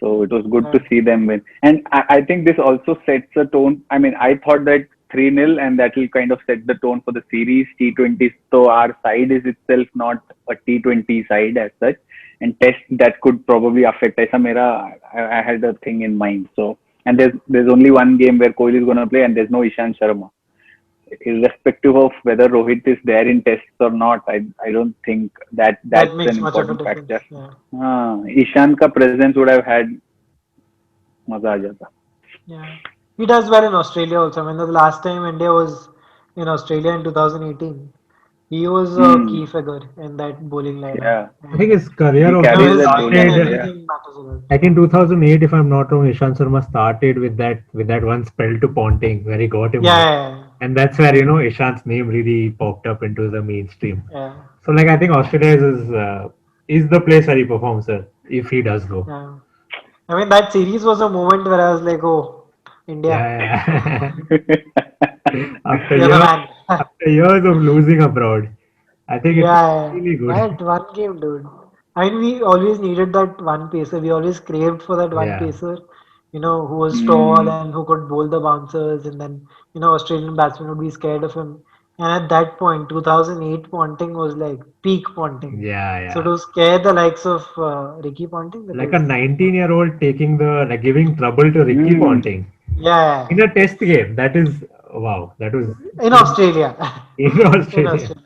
Speaker 4: So it was good to see them win. And I think this also sets a tone. I mean, I thought that 3-0 and that will kind of set the tone for the series. T20, so our side is itself not a T20 side as such. And test that could probably affect. I had a thing in mind. So, and there's only one game where Kohli is going to play and there's no Ishant Sharma. Irrespective of whether Rohit is there in tests or not, I don't think that's
Speaker 1: makes
Speaker 4: an
Speaker 1: much of a
Speaker 4: important
Speaker 1: difference.
Speaker 4: factor.
Speaker 1: Yeah.
Speaker 4: Ishant ka presence would have had मजा आ जाता.
Speaker 1: Yeah. He does well in Australia also. I mean, the last time India was in Australia in 2018, he was a key figure in that bowling lineup.
Speaker 4: Yeah.
Speaker 5: I think his career
Speaker 4: He
Speaker 5: also
Speaker 4: carries
Speaker 1: his
Speaker 4: that
Speaker 1: swing and
Speaker 4: bowling,
Speaker 5: started.
Speaker 1: everything matters a lot.
Speaker 5: Like in 2008, if I'm not wrong, Ishant Sharma started with that one spell to Ponting where he got him out.
Speaker 1: Yeah.
Speaker 5: And that's where Ishant's name really popped up into the mainstream.
Speaker 1: Yeah.
Speaker 5: So like I think Australia is the place where he performs, sir, if he does go.
Speaker 1: Yeah. I mean, that series was a moment where I was like, oh, India,
Speaker 5: Yeah. After
Speaker 1: you're the
Speaker 5: years,
Speaker 1: man.
Speaker 5: after years of losing abroad, I think it's
Speaker 1: Yeah.
Speaker 5: really good.
Speaker 1: That one game, dude. I mean, we always needed that one pacer. We always craved for that one
Speaker 5: Yeah.
Speaker 1: pacer, who was tall and who could bowl the bouncers. And then, Australian batsmen would be scared of him. And at that point, 2008 Ponting was like peak Ponting.
Speaker 5: Yeah,
Speaker 1: So
Speaker 5: yeah.
Speaker 1: to scare the likes of Ricky Ponting, that
Speaker 5: Like a
Speaker 1: was,
Speaker 5: 19-year-old taking giving trouble to Ricky Ponting
Speaker 1: yeah,
Speaker 5: in a test game. That is wow. That was
Speaker 1: in Australia.
Speaker 5: in
Speaker 1: In
Speaker 5: Australia.
Speaker 1: Australia.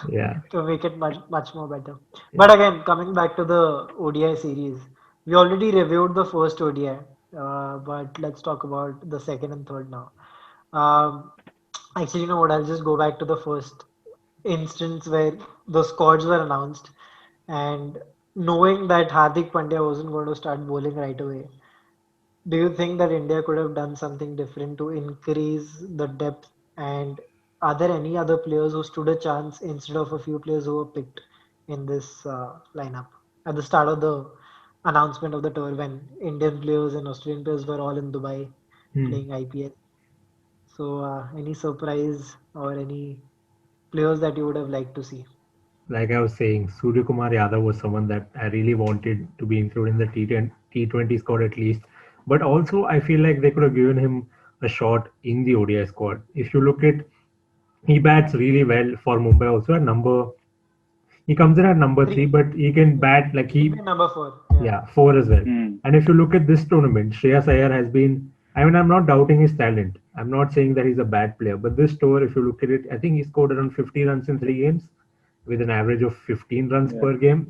Speaker 5: Yeah.
Speaker 1: To make it much more better. But again, coming back to the ODI series, we already reviewed the first ODI, but let's talk about the second and third now. Um, Actually, you know what? I'll just go back to the first instance where the squads were announced, and knowing that Hardik Pandya wasn't going to start bowling right away, do you think that India could have done something different to increase the depth? And are there any other players who stood a chance instead of a few players who were picked in this lineup at the start of the announcement of the tour when Indian players and Australian players were all in Dubai
Speaker 5: Hmm.
Speaker 1: playing IPL? So, any surprise or any players that you would have liked to see?
Speaker 5: Like I was saying, Surya Kumar Yadav was someone that I really wanted to be included in the T20 squad at least. But also, I feel like they could have given him a shot in the ODI squad. If you look at, he bats really well for Mumbai also at number. He comes in at number three,
Speaker 1: Three.
Speaker 5: but he can
Speaker 1: Yeah.
Speaker 5: bat like
Speaker 1: He can
Speaker 5: he
Speaker 1: be number four. Yeah.
Speaker 5: yeah, four as well.
Speaker 4: Hmm.
Speaker 5: And if you look at this tournament, Shreyas Iyer has been. I mean, I'm not doubting his talent. I'm not saying that he's a bad player. But this tour, if you look at it, I think he scored around 50 runs in 3 games with an average of 15 runs
Speaker 4: Yeah.
Speaker 5: per game.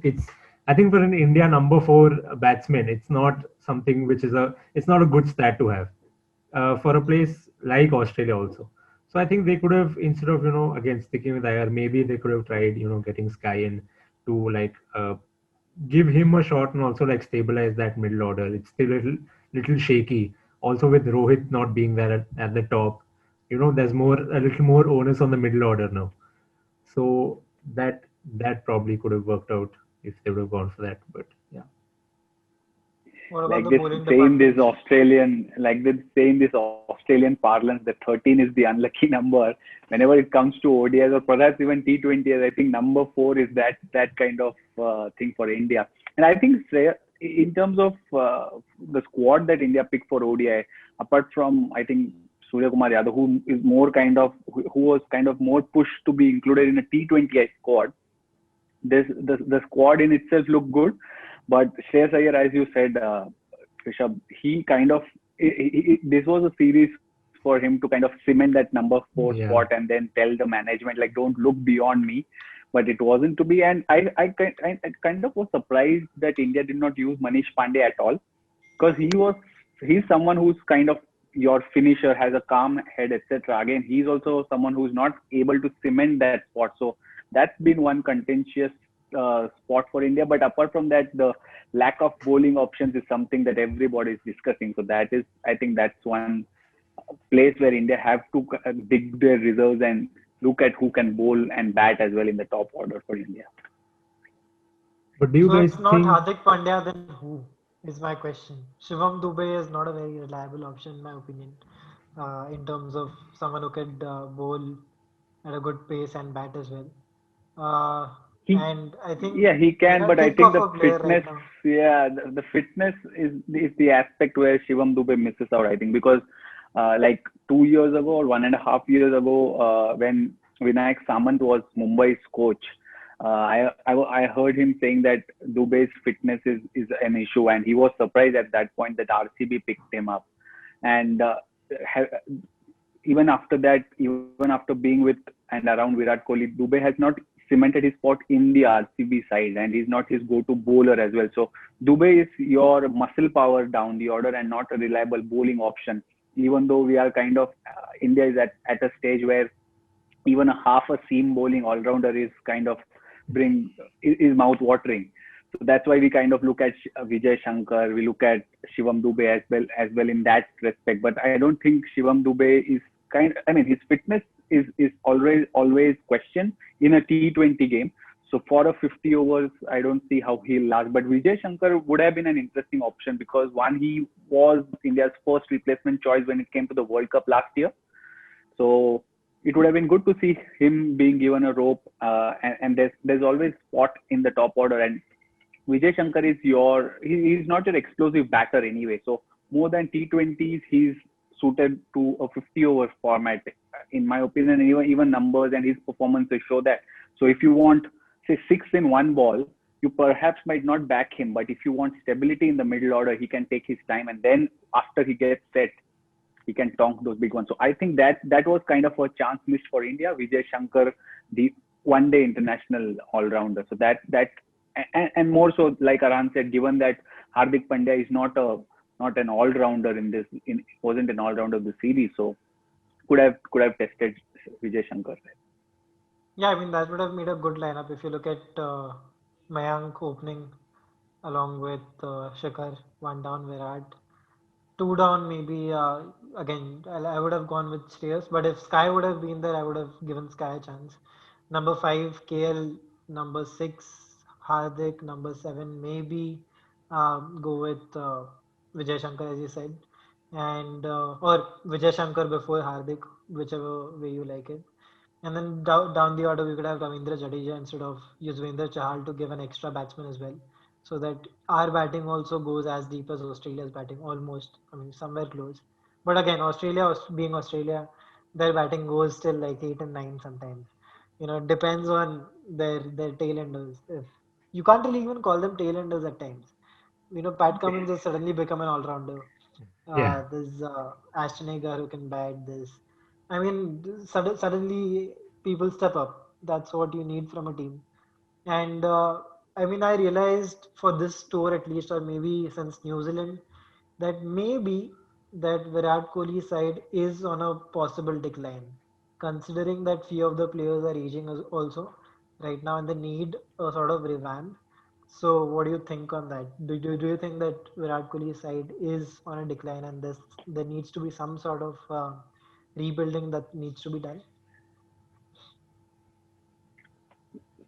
Speaker 5: I think for an India number four batsman, it's not something which is it's not a good stat to have for a place like Australia also. So I think they could have, instead of, again, sticking with Iyer, maybe they could have tried, getting Sky in to like give him a shot and also like stabilize that middle order. It's still a little shaky. Also with Rohit not being there at the top, there's a little more onus on the middle order now. So that probably could have worked out if they would have gone for that. But yeah.
Speaker 1: What about
Speaker 4: Like
Speaker 1: the
Speaker 4: this,
Speaker 1: bowling
Speaker 4: say in this
Speaker 1: department?
Speaker 4: Australian, like this, say in this Australian parlance, the 13 is the unlucky number. Whenever it comes to ODIs or perhaps even T20s, I think number four is that kind of thing for India. And I think in terms of the squad that India picked for ODI, apart from I think Surya Kumar Yadav, who is more kind of who was kind of more pushed to be included in a T20 squad, the squad in itself looked good, but Shreyas Iyer, as you said, Rishabh, he kind of this was a series for him to kind of cement that number four spot
Speaker 5: Yeah.
Speaker 4: and then tell the management like don't look beyond me. But it wasn't to be, and I kind of was surprised that India did not use Manish Pandey at all because he's someone who's kind of your finisher, has a calm head, etc. Again, he's also someone who's not able to cement that spot. So that's been one contentious spot for India. But apart from that, the lack of bowling options is something that everybody is discussing. So that is, I think, that's one place where India have to dig their reserves and look at who can bowl and bat as well in the top order for India.
Speaker 5: But do you
Speaker 1: So
Speaker 5: guys
Speaker 1: it's not
Speaker 5: think?
Speaker 1: Hardik Pandya, then who is my question? Shivam Dubey is not a very reliable option in my opinion, in terms of someone who could bowl at a good pace and bat as well. Uh,
Speaker 4: He,
Speaker 1: and I think
Speaker 4: yeah, he
Speaker 1: when
Speaker 4: can,
Speaker 1: I
Speaker 4: but I
Speaker 1: think
Speaker 4: think
Speaker 1: of
Speaker 4: the
Speaker 1: a player right
Speaker 4: fitness,
Speaker 1: now,
Speaker 4: yeah, the fitness is the aspect where Shivam Dubey misses out. I think because like 2 years ago or 1.5 years ago, when Vinayak Samant was Mumbai's coach, I heard him saying that Dubey's fitness is an issue, and he was surprised at that point that RCB picked him up, and ha- even after that, even after being with and around Virat Kohli, Dubey has not cemented his spot in the RCB side, and he's not his go-to bowler as well. So Dubey is your muscle power down the order and not a reliable bowling option. Even though we are kind of India is at a stage where even a half a seam bowling all-rounder is kind of bring is mouth-watering. So that's why we kind of look at Vijay Shankar, we look at Shivam Dubey as well in that respect. But I don't think Shivam Dubey is I mean, his fitness is always questioned in a T20 game. So for a 50 overs, I don't see how he'll last. But Vijay Shankar would have been an interesting option because one, he was India's first replacement choice when it came to the World Cup last year. So it would have been good to see him being given a rope. And there's always spot in the top order. And Vijay Shankar is he's not your explosive batter anyway. So more than T20s, he's suited to a 50 over format, in my opinion. And even numbers and his performances show that. So if you want, say, six in one ball, you perhaps might not back him. But if you want stability in the middle order, he can take his time. And then after he gets set, he can tonk those big ones. So I think that was kind of a chance missed for India. Vijay Shankar, the one-day international all-rounder. So that and more so, like Aran said, given that Hardik Pandya is not an all-rounder wasn't an all-rounder of the series, so could have tested Vijay Shankar.
Speaker 1: yeah, I mean that would have made a good lineup if you look at Mayank opening along with Shikhar, one down Virat, two down maybe. Again, I would have gone with Shreyas, but if Sky would have been there, I would have given Sky a chance. Number five, KL. Number six, Hardik. Number seven, maybe go with Vijay Shankar, as you said, and or Vijay Shankar before Hardik, whichever way you like it. And then down the order, we could have Ravindra Jadeja instead of Yuzvendra Chahal to give an extra batsman as well, so that our batting also goes as deep as Australia's batting, almost. I mean, somewhere close. But again, being Australia, their batting goes till like 8 and 9 sometimes. It depends on their tailenders. If you can't really even call them tailenders at times. Pat Cummins has suddenly become an all-rounder.
Speaker 5: Yeah.
Speaker 1: There's Ashton Agar who can bat this. I mean, suddenly people step up. That's what you need from a team. And I mean, I realized for this tour at least, or maybe since New Zealand, that maybe that Virat Kohli side is on a possible decline, considering that few of the players are aging also right now and they need a sort of revamp. So, what do you think on that? Do you think that Virat Kohli side is on a decline and there needs to be some sort of rebuilding that needs to be done?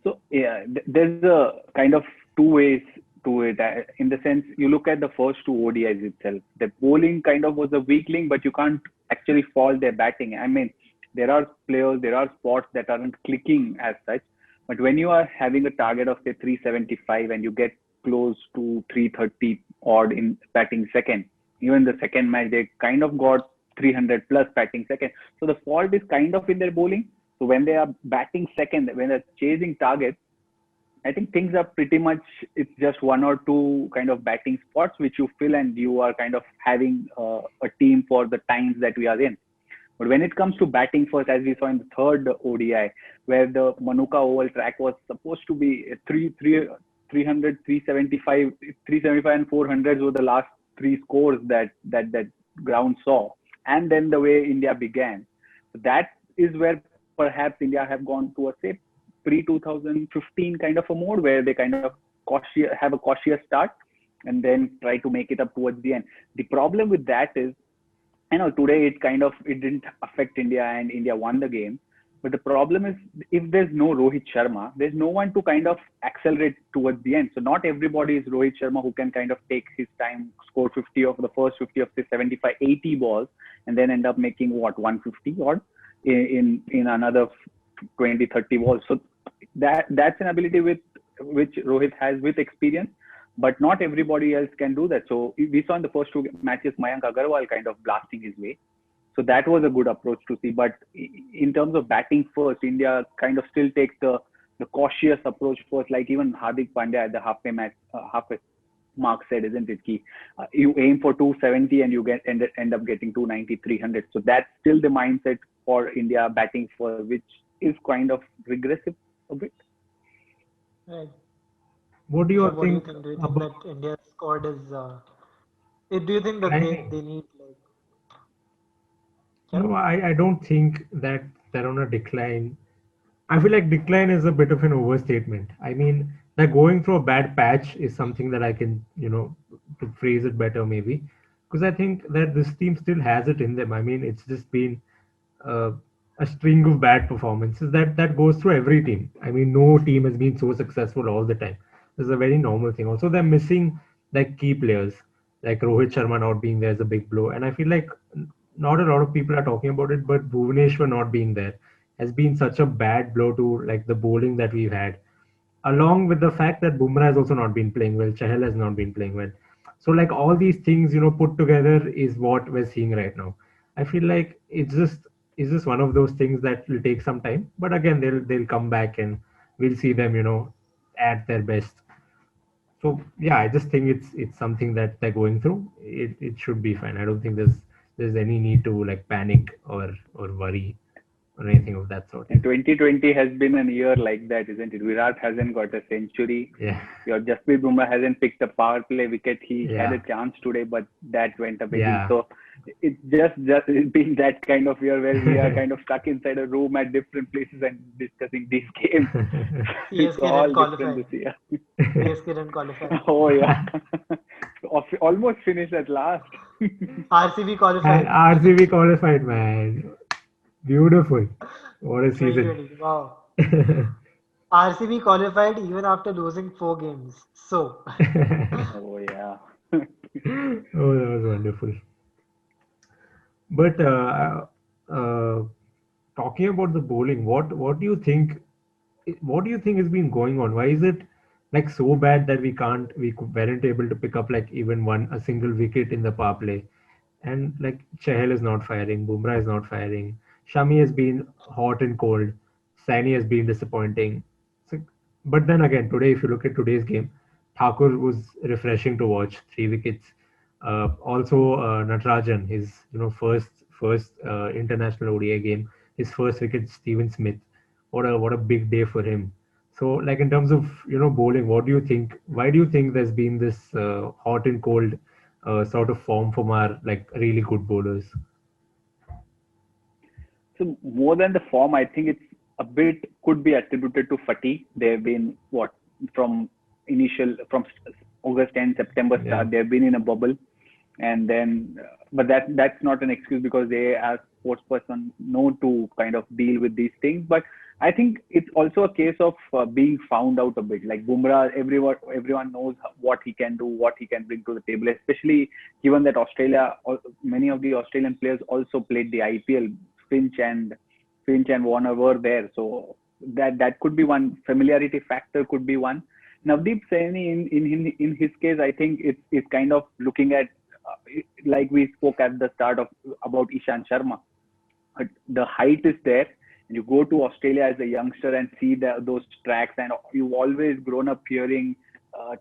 Speaker 4: So yeah, there's a kind of two ways to it. In the sense, you look at the first two ODIs itself. The bowling kind of was a weak link, but you can't actually fault their batting. I mean, there are players, there are spots that aren't clicking as such. But when you are having a target of say 375 and you get close to 330 odd in batting second, even the second match they kind of got 300 plus batting second. So the fault is kind of in their bowling. So when they are batting second, when they're chasing targets, I think things are pretty much, it's just one or two kind of batting spots which you fill and you are kind of having a team for the times that we are in. But when it comes to batting first, as we saw in the third ODI, where the Manuka Oval track was supposed to be 300, 375, 375 and 400s were the last three scores that ground saw. And then the way India began. That is where perhaps India have gone to a say pre 2015 kind of a mode where they kind of have a cautious start and then try to make it up towards the end. The problem with that is, I know today it didn't affect India and India won the game. But the problem is if there's no Rohit Sharma, there's no one to kind of accelerate towards the end. So not everybody is Rohit Sharma who can kind of take his time, score 50 of the first 50 of the 75, 80 balls, and then end up making what 150 odd in another 20, 30 balls. So that's an ability with which Rohit has with experience, but not everybody else can do that. So we saw in the first two matches Mayank Agarwal kind of blasting his way. So that was a good approach to see. But in terms of batting first, India kind of still takes the cautious approach first, like even Hardik Pandya at the halfway mark said, isn't it? Key, you aim for 270 and you end up getting 290, 300. So that's still the mindset for India batting for, which is kind of regressive a bit.
Speaker 1: Right.
Speaker 5: What do you
Speaker 1: So, what do you
Speaker 5: think
Speaker 1: think? Do you think that
Speaker 5: about
Speaker 1: India's squad is? Do you think that they
Speaker 5: timing?
Speaker 1: need like? Yeah.
Speaker 5: No, I don't think that they're on a decline. I feel like decline is a bit of an overstatement. I mean, that going through a bad patch is something that I can, to phrase it better maybe, because I think that this team still has it in them. I mean, it's just been uh, a string of bad performances that goes through every team. I mean, no team has been so successful all the time. This is a very normal thing. Also, they're missing like key players, like Rohit Sharma not being there is a big blow, and I feel like not a lot of people are talking about it, but Bhuvaneshwar not being there has been such a bad blow to like the bowling that we've had, along with the fact that Bumrah has also not been playing well, Chahal has not been playing well. So like all these things, put together is what we're seeing right now. I feel like it's just one of those things that will take some time, but again they'll come back and we'll see them, at their best. So yeah, I just think it's something that they're going through. It should be fine. I don't think there's any need to like panic or worry or anything of that sort.
Speaker 4: And 2020 has been a year like that, isn't it? Virat hasn't got a century.
Speaker 5: Yeah,
Speaker 4: Your Jasprit Bumrah hasn't picked a power play wicket. He had a
Speaker 5: yeah,
Speaker 4: chance today, but that went a begging.
Speaker 5: yeah.
Speaker 4: So it's just it's been that kind of year where we are kind of stuck inside a room at different places and discussing these games. It's
Speaker 1: CSK
Speaker 4: all
Speaker 1: didn't
Speaker 4: different
Speaker 1: qualify.
Speaker 4: this year.
Speaker 1: CSK didn't qualify.
Speaker 4: Oh yeah, almost finished at last.
Speaker 1: RCB
Speaker 5: And
Speaker 1: qualified.
Speaker 5: RCB qualified, man. Beautiful. What a season.
Speaker 1: 2020. Wow. RCB qualified even after losing 4 games. So,
Speaker 4: Oh yeah.
Speaker 5: Oh, that was wonderful. But uh, talking about the bowling, what do you think? What do you think has been going on? Why is it like so bad that weren't able to pick up like even a single wicket in the power play? And like Chahal is not firing, Bumrah is not firing, Shami has been hot and cold, Saini has been disappointing. So, but then again, today, if you look at today's game, Thakur was refreshing to watch, 3 wickets. Also, Natarajan, his first international ODI game, his first wicket, Steven Smith. What a big day for him. So, like in terms of bowling, what do you think? Why do you think there's been this hot and cold sort of form from our like really good bowlers?
Speaker 4: So more than the form, I think it's a bit could be attributed to fatigue. They've been what from from August and September
Speaker 5: Yeah.
Speaker 4: start. They've been in a bubble, and then but that's not an excuse because they as sports person know to kind of deal with these things. But I think it's also a case of being found out a bit. Like Bumrah, everyone knows what he can do, what he can bring to the table. Especially given that many of the Australian players also played the IPL. Finch and Warner were there, so that could be one familiarity factor. Could be one. Navdeep Saini, in his case, I think it's kind of looking at like we spoke at the start of about Ishan Sharma. The height is there. And you go to Australia as a youngster and see those tracks, and you've always grown up hearing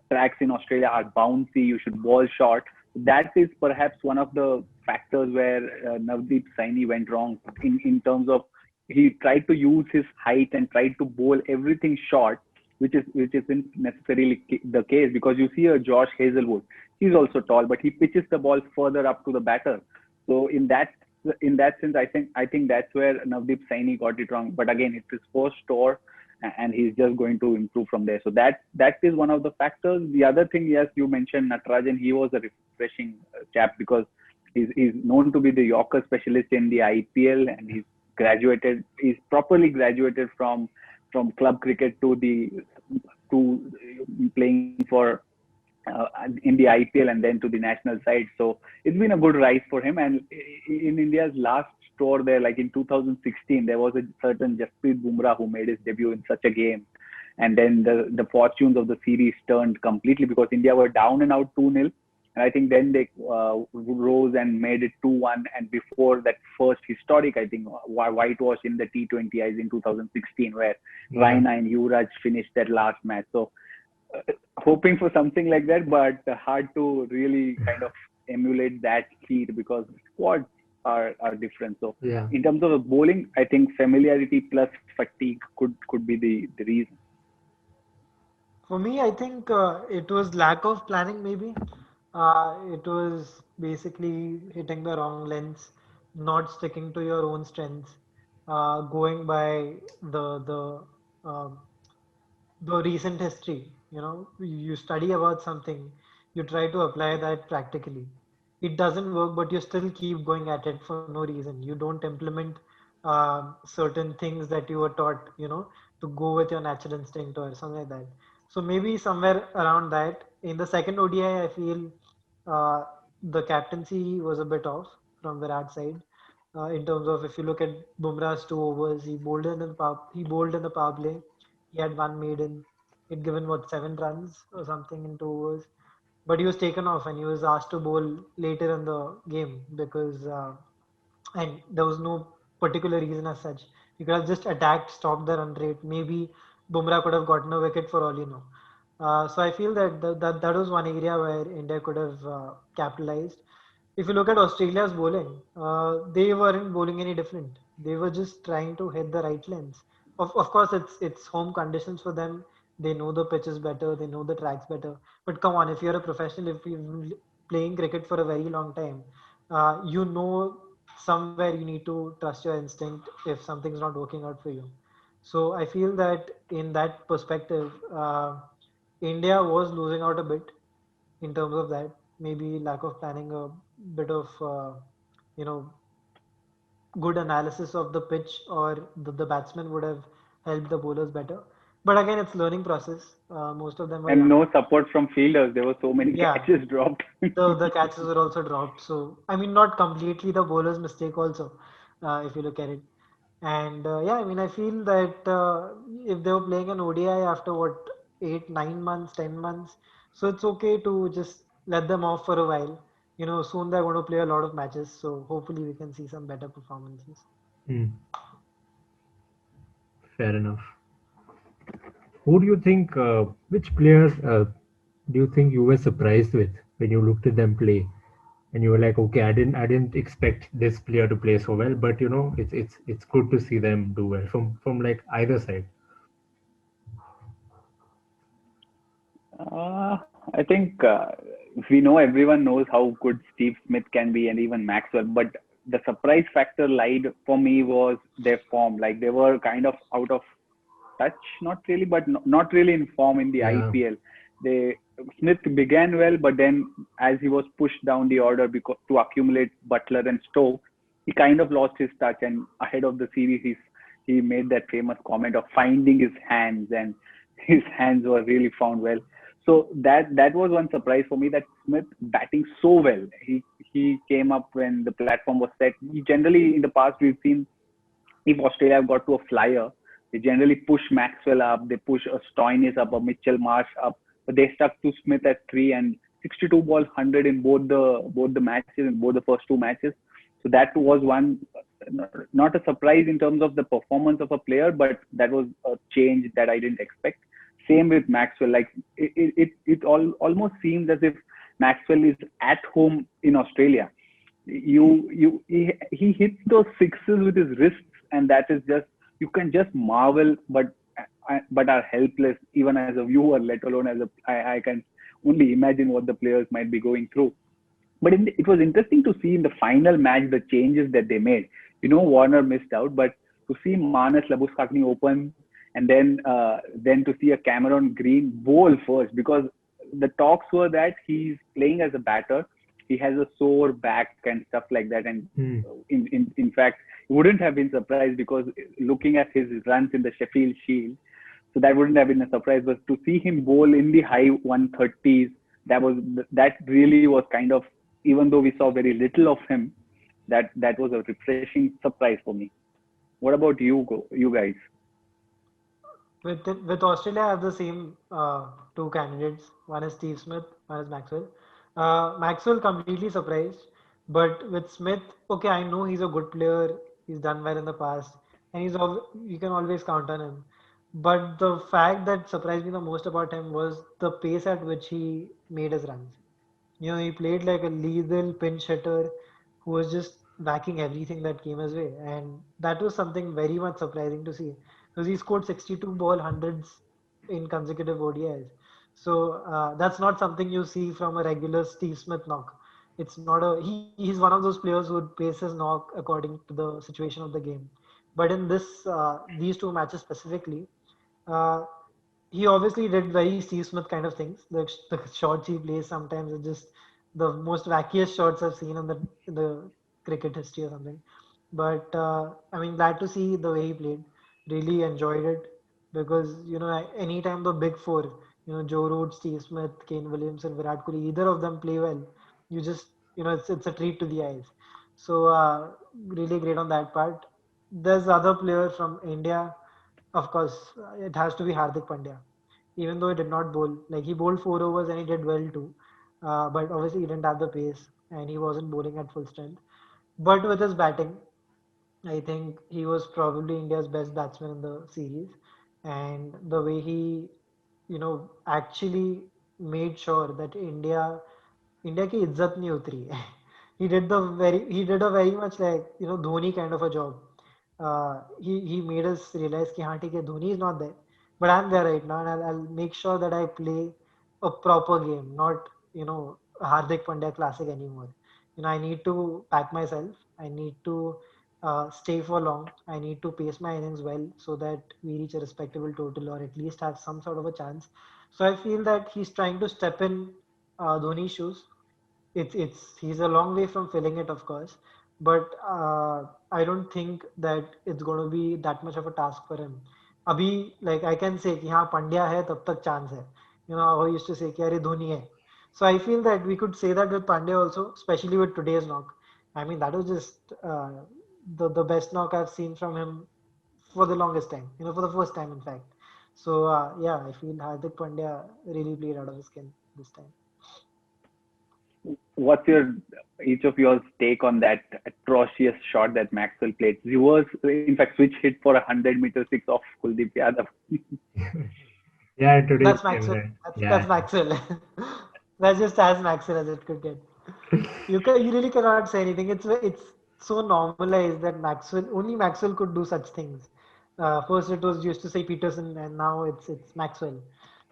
Speaker 4: tracks in Australia are bouncy. You should ball short. That is perhaps one of the factors where Navdeep Saini went wrong in terms of he tried to use his height and tried to bowl everything short, which isn't necessarily the case because you see a Josh Hazelwood. He's also tall, but he pitches the ball further up to the batter. So in that sense, I think that's where Navdeep Saini got it wrong. But again, it's his first tour, and he's just going to improve from there. So that is one of the factors. The other thing, yes, you mentioned Natarajan. He was a refreshing chap because he's known to be the Yorker specialist in the IPL, and he's properly graduated from club cricket to playing for in the IPL and then to the national side. So it's been a good rise for him. And in India's last tour there, like in 2016, there was a certain Jasprit Bumrah who made his debut in such a game. And then the fortunes of the series turned completely because India were down and out 2-0. And I think then they rose and made it 2-1. And before that first historic, I think, whitewash in the T20Is in 2016, where Raina and Yuvraj finished that last match. So hoping for something like that, but hard to really kind of emulate that feat because squads are different. So
Speaker 5: Yeah.
Speaker 4: in terms of the bowling, I think familiarity plus fatigue could be the reason.
Speaker 1: For me, I think it was lack of planning, maybe. It was basically hitting the wrong lens, not sticking to your own strengths, going by um, the recent history. You study about something, you try to apply that practically. It doesn't work, but you still keep going at it for no reason. You don't implement certain things that you were taught, to go with your natural instinct or something like that. So maybe somewhere around that. In the second ODI, I feel uh, the captaincy was a bit off from Virat's side. In terms of if you look at Bumrah's 2 overs, he bowled in the power play. He had one maiden. He'd given what 7 runs or something in 2 overs, but he was taken off and he was asked to bowl later in the game because and there was no particular reason as such. You could have just attacked, stopped the run rate. Maybe Bumrah could have gotten a wicket for all you know. So I feel that that was one area where India could have capitalized. If you look at Australia's bowling, they weren't bowling any different. They were just trying to hit the right lens. Of course, it's home conditions for them. They know the pitches better. They know the tracks better. But come on, if you're a professional, if you've been playing cricket for a very long time, you know somewhere you need to trust your instinct if something's not working out for you. So I feel that in that perspective, India was losing out a bit in terms of that. Maybe lack of planning, a bit of you know good analysis of the pitch, or the batsman would have helped the bowlers better. But again, it's learning process. Most of them were
Speaker 4: And
Speaker 1: young.
Speaker 4: no support from fielders. There were so many
Speaker 1: Yeah,
Speaker 4: catches dropped.
Speaker 1: the catches were also dropped. So I mean, not completely the bowler's mistake also, if you look at it. And yeah, I mean, I feel that if they were playing an ODI after what, 8, 9 months, 10 months, so it's okay to just let them off for a while. Soon they're going to play a lot of matches, so hopefully we can see some better performances.
Speaker 5: Hmm, fair enough. Who do you think? Which players do you think you were surprised with when you looked at them play, and you were like, okay, I didn't expect this player to play so well, but it's good to see them do well from like either side.
Speaker 4: I think we know everyone knows how good Steve Smith can be and even Maxwell, but the surprise factor lied for me was their form. Like they were kind of out of touch, not really, but not really in form in the
Speaker 5: Yeah.
Speaker 4: IPL. They Smith began well, but then as he was pushed down the order because to accumulate Butler and Stokes, he kind of lost his touch. And ahead of the series, he made that famous comment of finding his hands, and his hands were really found well. So that was one surprise for me that Smith batting so well. He came up when the platform was set. He generally in the past we've seen if Australia got to a flyer, they generally push Maxwell up, they push a Stoinis up, a Mitchell Marsh up, but they stuck to Smith at three and 62 ball 100 in both the matches in both the first two matches. So that was one not a surprise in terms of the performance of a player, but that was a change that I didn't expect. Same with Maxwell, like it almost seems as if Maxwell is at home in Australia. He hits those sixes with his wrists, and that is just you can just marvel, but are helpless even as a viewer, let alone as a I can only imagine what the players might be going through. But it was interesting to see in the final match the changes that they made. Warner missed out, but to see Manas Labuskakni open and then to see a Cameron Green bowl first, because the talks were that he's playing as a batter, he has a sore back and stuff like that, and
Speaker 5: Hmm.
Speaker 4: in fact, he wouldn't have been surprised because looking at his runs in the Sheffield Shield, so that wouldn't have been a surprise. But to see him bowl in the high 130s, that really was kind of, even though we saw very little of him, that was a refreshing surprise for me. What about you guys?
Speaker 1: With Australia, I have the same two candidates. One is Steve Smith, one is Maxwell. Maxwell completely surprised, but with Smith, okay, I know he's a good player. He's done well in the past, and you can always count on him. But the fact that surprised me the most about him was the pace at which he made his runs. He played like a lethal pinch hitter who was just whacking everything that came his way. And that was something very much surprising to see because he scored 62 ball hundreds in consecutive ODIs. So that's not something you see from a regular Steve Smith knock. It's not he's one of those players who would pace his knock according to the situation of the game. But in these two matches specifically, uh, he obviously did very Steve Smith kind of things. The shots he plays sometimes are just the most wackiest shots I've seen in the cricket history or something. But I mean, glad to see the way he played. Really enjoyed it because anytime the big four, Joe Root, Steve Smith, Kane Williamson, Virat Kohli, either of them play well, you just it's a treat to the eyes. So really great on that part. There's other player from India, of course, it has to be Hardik Pandya. Even though he did not bowl, like he bowled 4 overs and he did well too. But obviously he didn't have the pace and he wasn't bowling at full strength. But with his batting, I think he was probably India's best batsman in the series. And the way he, actually made sure that India की इज्जत नहीं उतरी. He did a very much like Dhoni kind of a job. He made us realize कि हाँ ठीक है Dhoni is not there, but I'm there right now and I'll make sure that I play a proper game, not Hardik Pandya classic anymore. I need to pack myself. I need to stay for long. I need to pace my innings well so that we reach a respectable total or at least have some sort of a chance. So I feel that he's trying to step in Dhoni's shoes. It's he's a long way from filling it, of course, but I don't think that it's going to be that much of a task for him. अभी like I can say कि हाँ पंड्या है तब तक chance है. I used to say कि अरे धोनी है. So I feel that we could say that with Pandya also, especially with today's knock. I mean that was just the best knock I've seen from him for the longest time. For the first time, in fact. So yeah, I feel Hardik Pandya really played out of his skin this time.
Speaker 4: What's your each of yours take on that atrocious shot that Maxwell played? Reverse, in fact, switch hit for 100-meter six off Kuldeep Yadav.
Speaker 5: Yeah, today's
Speaker 1: That's
Speaker 5: game,
Speaker 1: Maxwell.
Speaker 5: right?
Speaker 1: That's
Speaker 5: Yeah.
Speaker 1: Maxwell. That's just as Maxwell as it could get. You really cannot say anything. It's so normalized that only Maxwell could do such things. First it was used to say Peterson, and now it's Maxwell.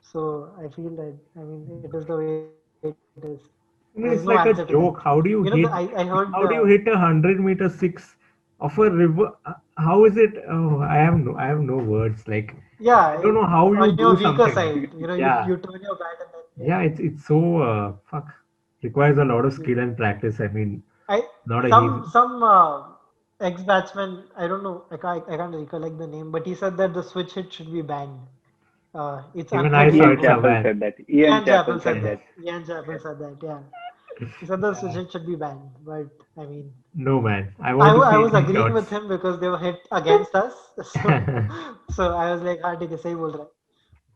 Speaker 1: So I feel that, I mean, it is the way it is. There's no
Speaker 5: I mean,
Speaker 1: answer to
Speaker 5: it's
Speaker 1: that.
Speaker 5: like a joke. How do you hit?
Speaker 1: I heard
Speaker 5: How do you hit 100-meter six of a river? How is it? Oh, I have no words. Like,
Speaker 1: yeah,
Speaker 5: I don't know how
Speaker 1: on
Speaker 5: you
Speaker 1: your
Speaker 5: do
Speaker 1: weaker
Speaker 5: something.
Speaker 1: side,
Speaker 5: Yeah,
Speaker 1: you turn your bat and then
Speaker 5: yeah. It's so fuck. Requires a lot of skill and practice. I mean,
Speaker 1: I
Speaker 5: not a easy.
Speaker 1: some ex-batsman, I don't know, I can't recollect the name, but he said that the switch hit should be banned. It's
Speaker 5: Even I
Speaker 1: unheard
Speaker 5: saw
Speaker 1: of
Speaker 4: Ian
Speaker 5: it's
Speaker 1: for
Speaker 5: a
Speaker 4: Chappell
Speaker 5: ban.
Speaker 4: said that. Ian
Speaker 1: Ian
Speaker 4: Chappell
Speaker 1: Chappell
Speaker 4: said
Speaker 1: said
Speaker 5: Yeah,
Speaker 1: that.
Speaker 4: that.
Speaker 1: Ian Chappell said that, yeah. He said the switch
Speaker 5: yeah.
Speaker 1: hit should be banned, but I mean,
Speaker 5: No man. I want to
Speaker 1: I
Speaker 5: see
Speaker 1: was
Speaker 5: these
Speaker 1: agreeing
Speaker 5: shots.
Speaker 1: with him because they were hit against us, so I was like, हाँ ठीक है सही बोल रहा है.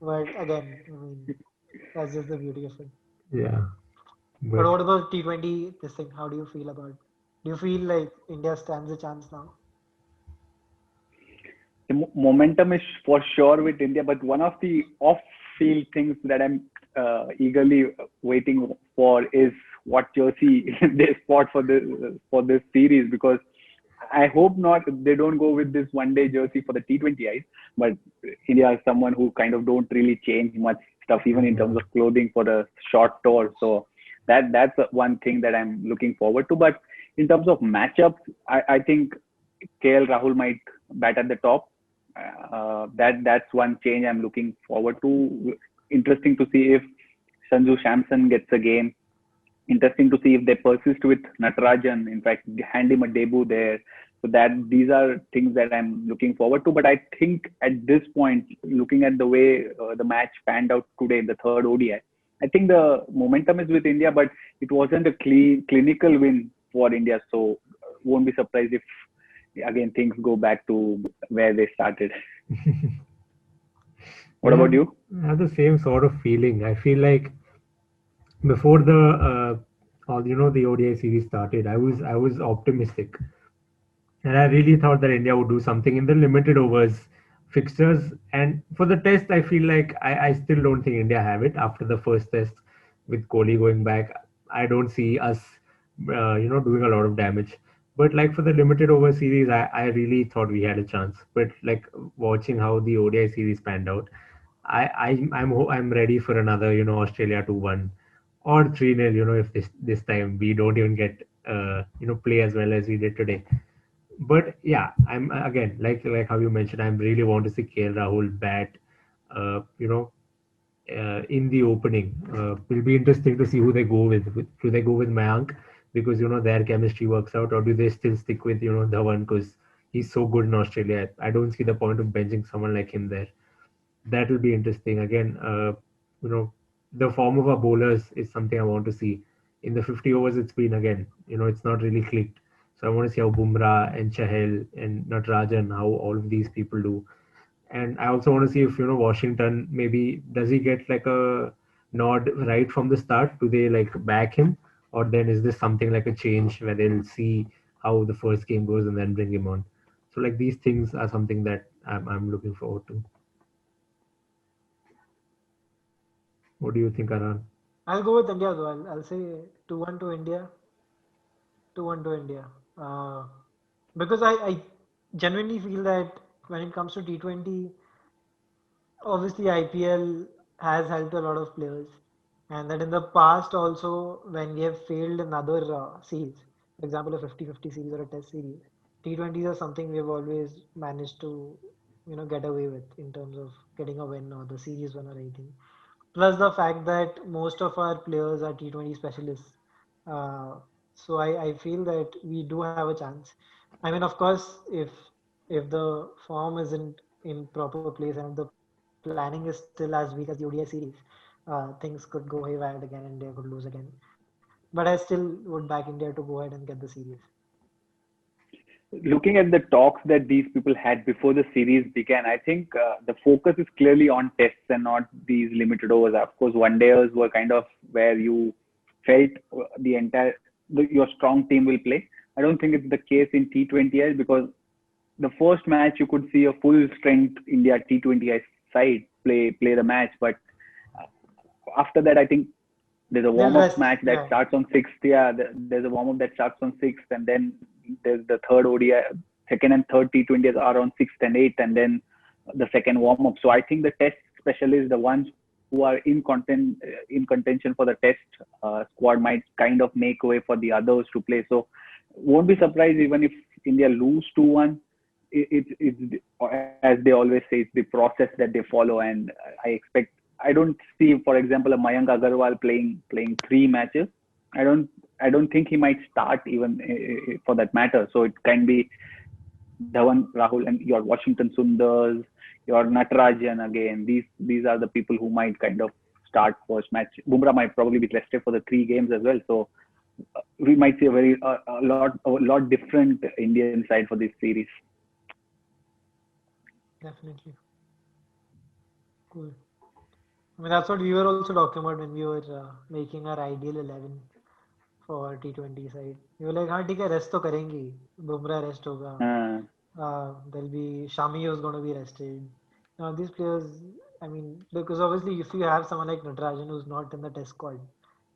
Speaker 1: But again, I mean, that's just the beauty of it.
Speaker 5: Yeah,
Speaker 1: But
Speaker 5: but
Speaker 1: what about T20, this thing? How do you feel about? Do you feel like India stands a chance now?
Speaker 4: The momentum is for sure with India, but one of the off-field things that I'm eagerly waiting for is what jersey they spot for this series, because I hope not they don't go with this one-day jersey for the T20 eyes, but India is someone who kind of don't really change much stuff even in terms
Speaker 5: yeah.
Speaker 4: of clothing for the short tour. So that's one thing that I'm looking forward to. But in terms of matchups, I think KL Rahul might bat at the top. That's one change I'm looking forward to. Interesting to see if Sanju Samson gets a game. Interesting to see if they persist with Natarajan. In fact, hand him a debut there. So that these are things that I'm looking forward to. But I think at this point, looking at the way the match panned out today in the third ODI, I think the momentum is with India, but it wasn't a clinical win for India. So won't be surprised if again things go back to where they started. What
Speaker 5: Yeah,
Speaker 4: about you?
Speaker 5: I have the same sort of feeling. I feel like before the all the ODI series started, I was optimistic, and I really thought that India would do something in the limited overs fixtures. And for the test, I feel like I still don't think India have it after the first test with Kohli going back. I don't see us, doing a lot of damage. But like for the limited over series, I really thought we had a chance. But like watching how the ODI series panned out, I'm ready for another Australia 2-1 or 3-0. If this time we don't even get play as well as we did today. But yeah, I'm again like how you mentioned, I really want to see KL Rahul bat. Uh, you know, in the opening, will be interesting to see who they go with. Do they go with Mayank because their chemistry works out, or do they still stick with Dhawan because he's so good in Australia? I don't see the point of benching someone like him there. That will be interesting. Again, you know, the form of our bowlers is something I want to see. In the 50 overs, it's been again, it's not really clicked. So I want to see how Bumrah and Chahal and Natarajan, how all of these people do. And I also want to see if Washington, maybe does he get like a nod right from the start? Do they like back him, or then is this something like a change where they'll see how the first game goes and then bring him on? So like these things are something that I'm looking forward to. What do you think, Aran?
Speaker 1: I'll go with India though. I'll say 2-1 to India. 2-1 to India. Uh, because I genuinely feel that when it comes to T20, obviously IPL has helped a lot of players, and that in the past also when we have failed in other series, for example a 50-50 series or a test series, T20s are something we have always managed to get away with in terms of getting a win or the series win or anything. Plus the fact that most of our players are T20 specialists. Uh, so I feel that we do have a chance. I mean, of course, if the form isn't in proper place and if the planning is still as weak as the ODI series, things could go haywire again and India could lose again. But I still would back India to go ahead and get the series.
Speaker 4: looking at the talks that these people had before the series began, I think the focus is clearly on tests and not these limited overs. Of course, one dayers were kind of where you felt your strong team will play. I don't think it's the case in T20I because the first match you could see a full strength India T20I side play the match, but after that I think there's a warm up match that starts on 6th. Yeah, there's a warm up that starts on 6th, and then there's the third ODI, second and third T20s are on 6th and 8th, and then the second warm up. So I think the test specialists, the ones who are in contention for the test squad, might kind of make way for the others to play. So won't be surprised even if India lose 2-1. It's as they always say, it's the process that they follow, and I don't see, for example, a Mayank Agarwal playing 3 matches. I don't think he might start even for that matter. So it can be Dhawan, Rahul, and your Washington Sundars, your Natarajan again. These are the people who might kind of start first match. Bumrah might probably be rested for the 3 games as well. So we might see a lot different Indian side for this series.
Speaker 1: Definitely. Cool. I mean, that's what we were also talking about when we were making our ideal 11 for T20 side. We were like, हाँ ठीक है, rest तो करेंगे, Bumrah rest होगा. There'll be Shami who's going to be rested. Now these players, I mean, because obviously if you have someone like Natarajan who's not in the test squad,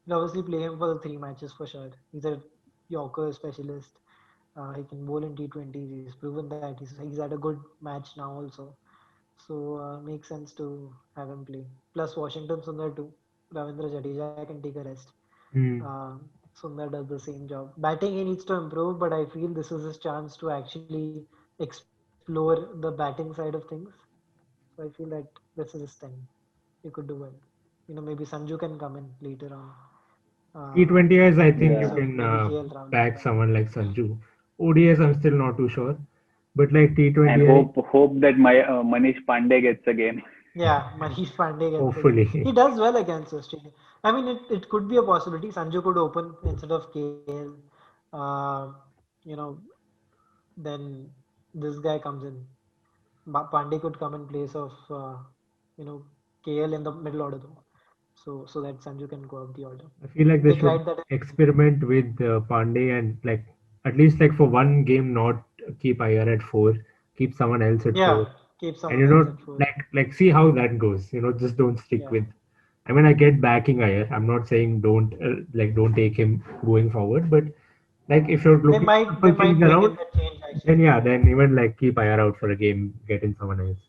Speaker 1: you'll obviously play him for the 3 matches for sure. He's a Yorker specialist. He can bowl in T20s. He's proven that. He's had a good match now also. So makes sense to have him play. Plus Washington Sundar too. Ravindra Jadeja can take a rest. Sundar does the same job. Batting he needs to improve, but I feel this is his chance to actually explore the batting side of things. So I feel that this is his time. He could do well. Maybe Sanju can come in later on.
Speaker 5: T20s, I think you can back someone like Sanju. ODIs, I'm still not too sure. But like T20,
Speaker 4: and hope that Manish Pandey gets a game.
Speaker 1: Yeah, Manish Pandey gets
Speaker 5: hopefully
Speaker 1: a game. He does well against Australia. I mean, it could be a possibility. Sanju could open instead of KL. Then this guy comes in. Pandey could come in place of KL in the middle order though. So that Sanju can go up the order.
Speaker 5: I feel like they should experiment with Pandey and like at least like for one game not keep Iyer at 4, keep someone else at 4.
Speaker 1: Keep someone else at 4.
Speaker 5: like see how that goes. Just don't stick with. I mean, I get backing Iyer. I'm not saying don't take him going forward, but like if you're looking for things around, then even like keep Iyer out for a game, get in someone else.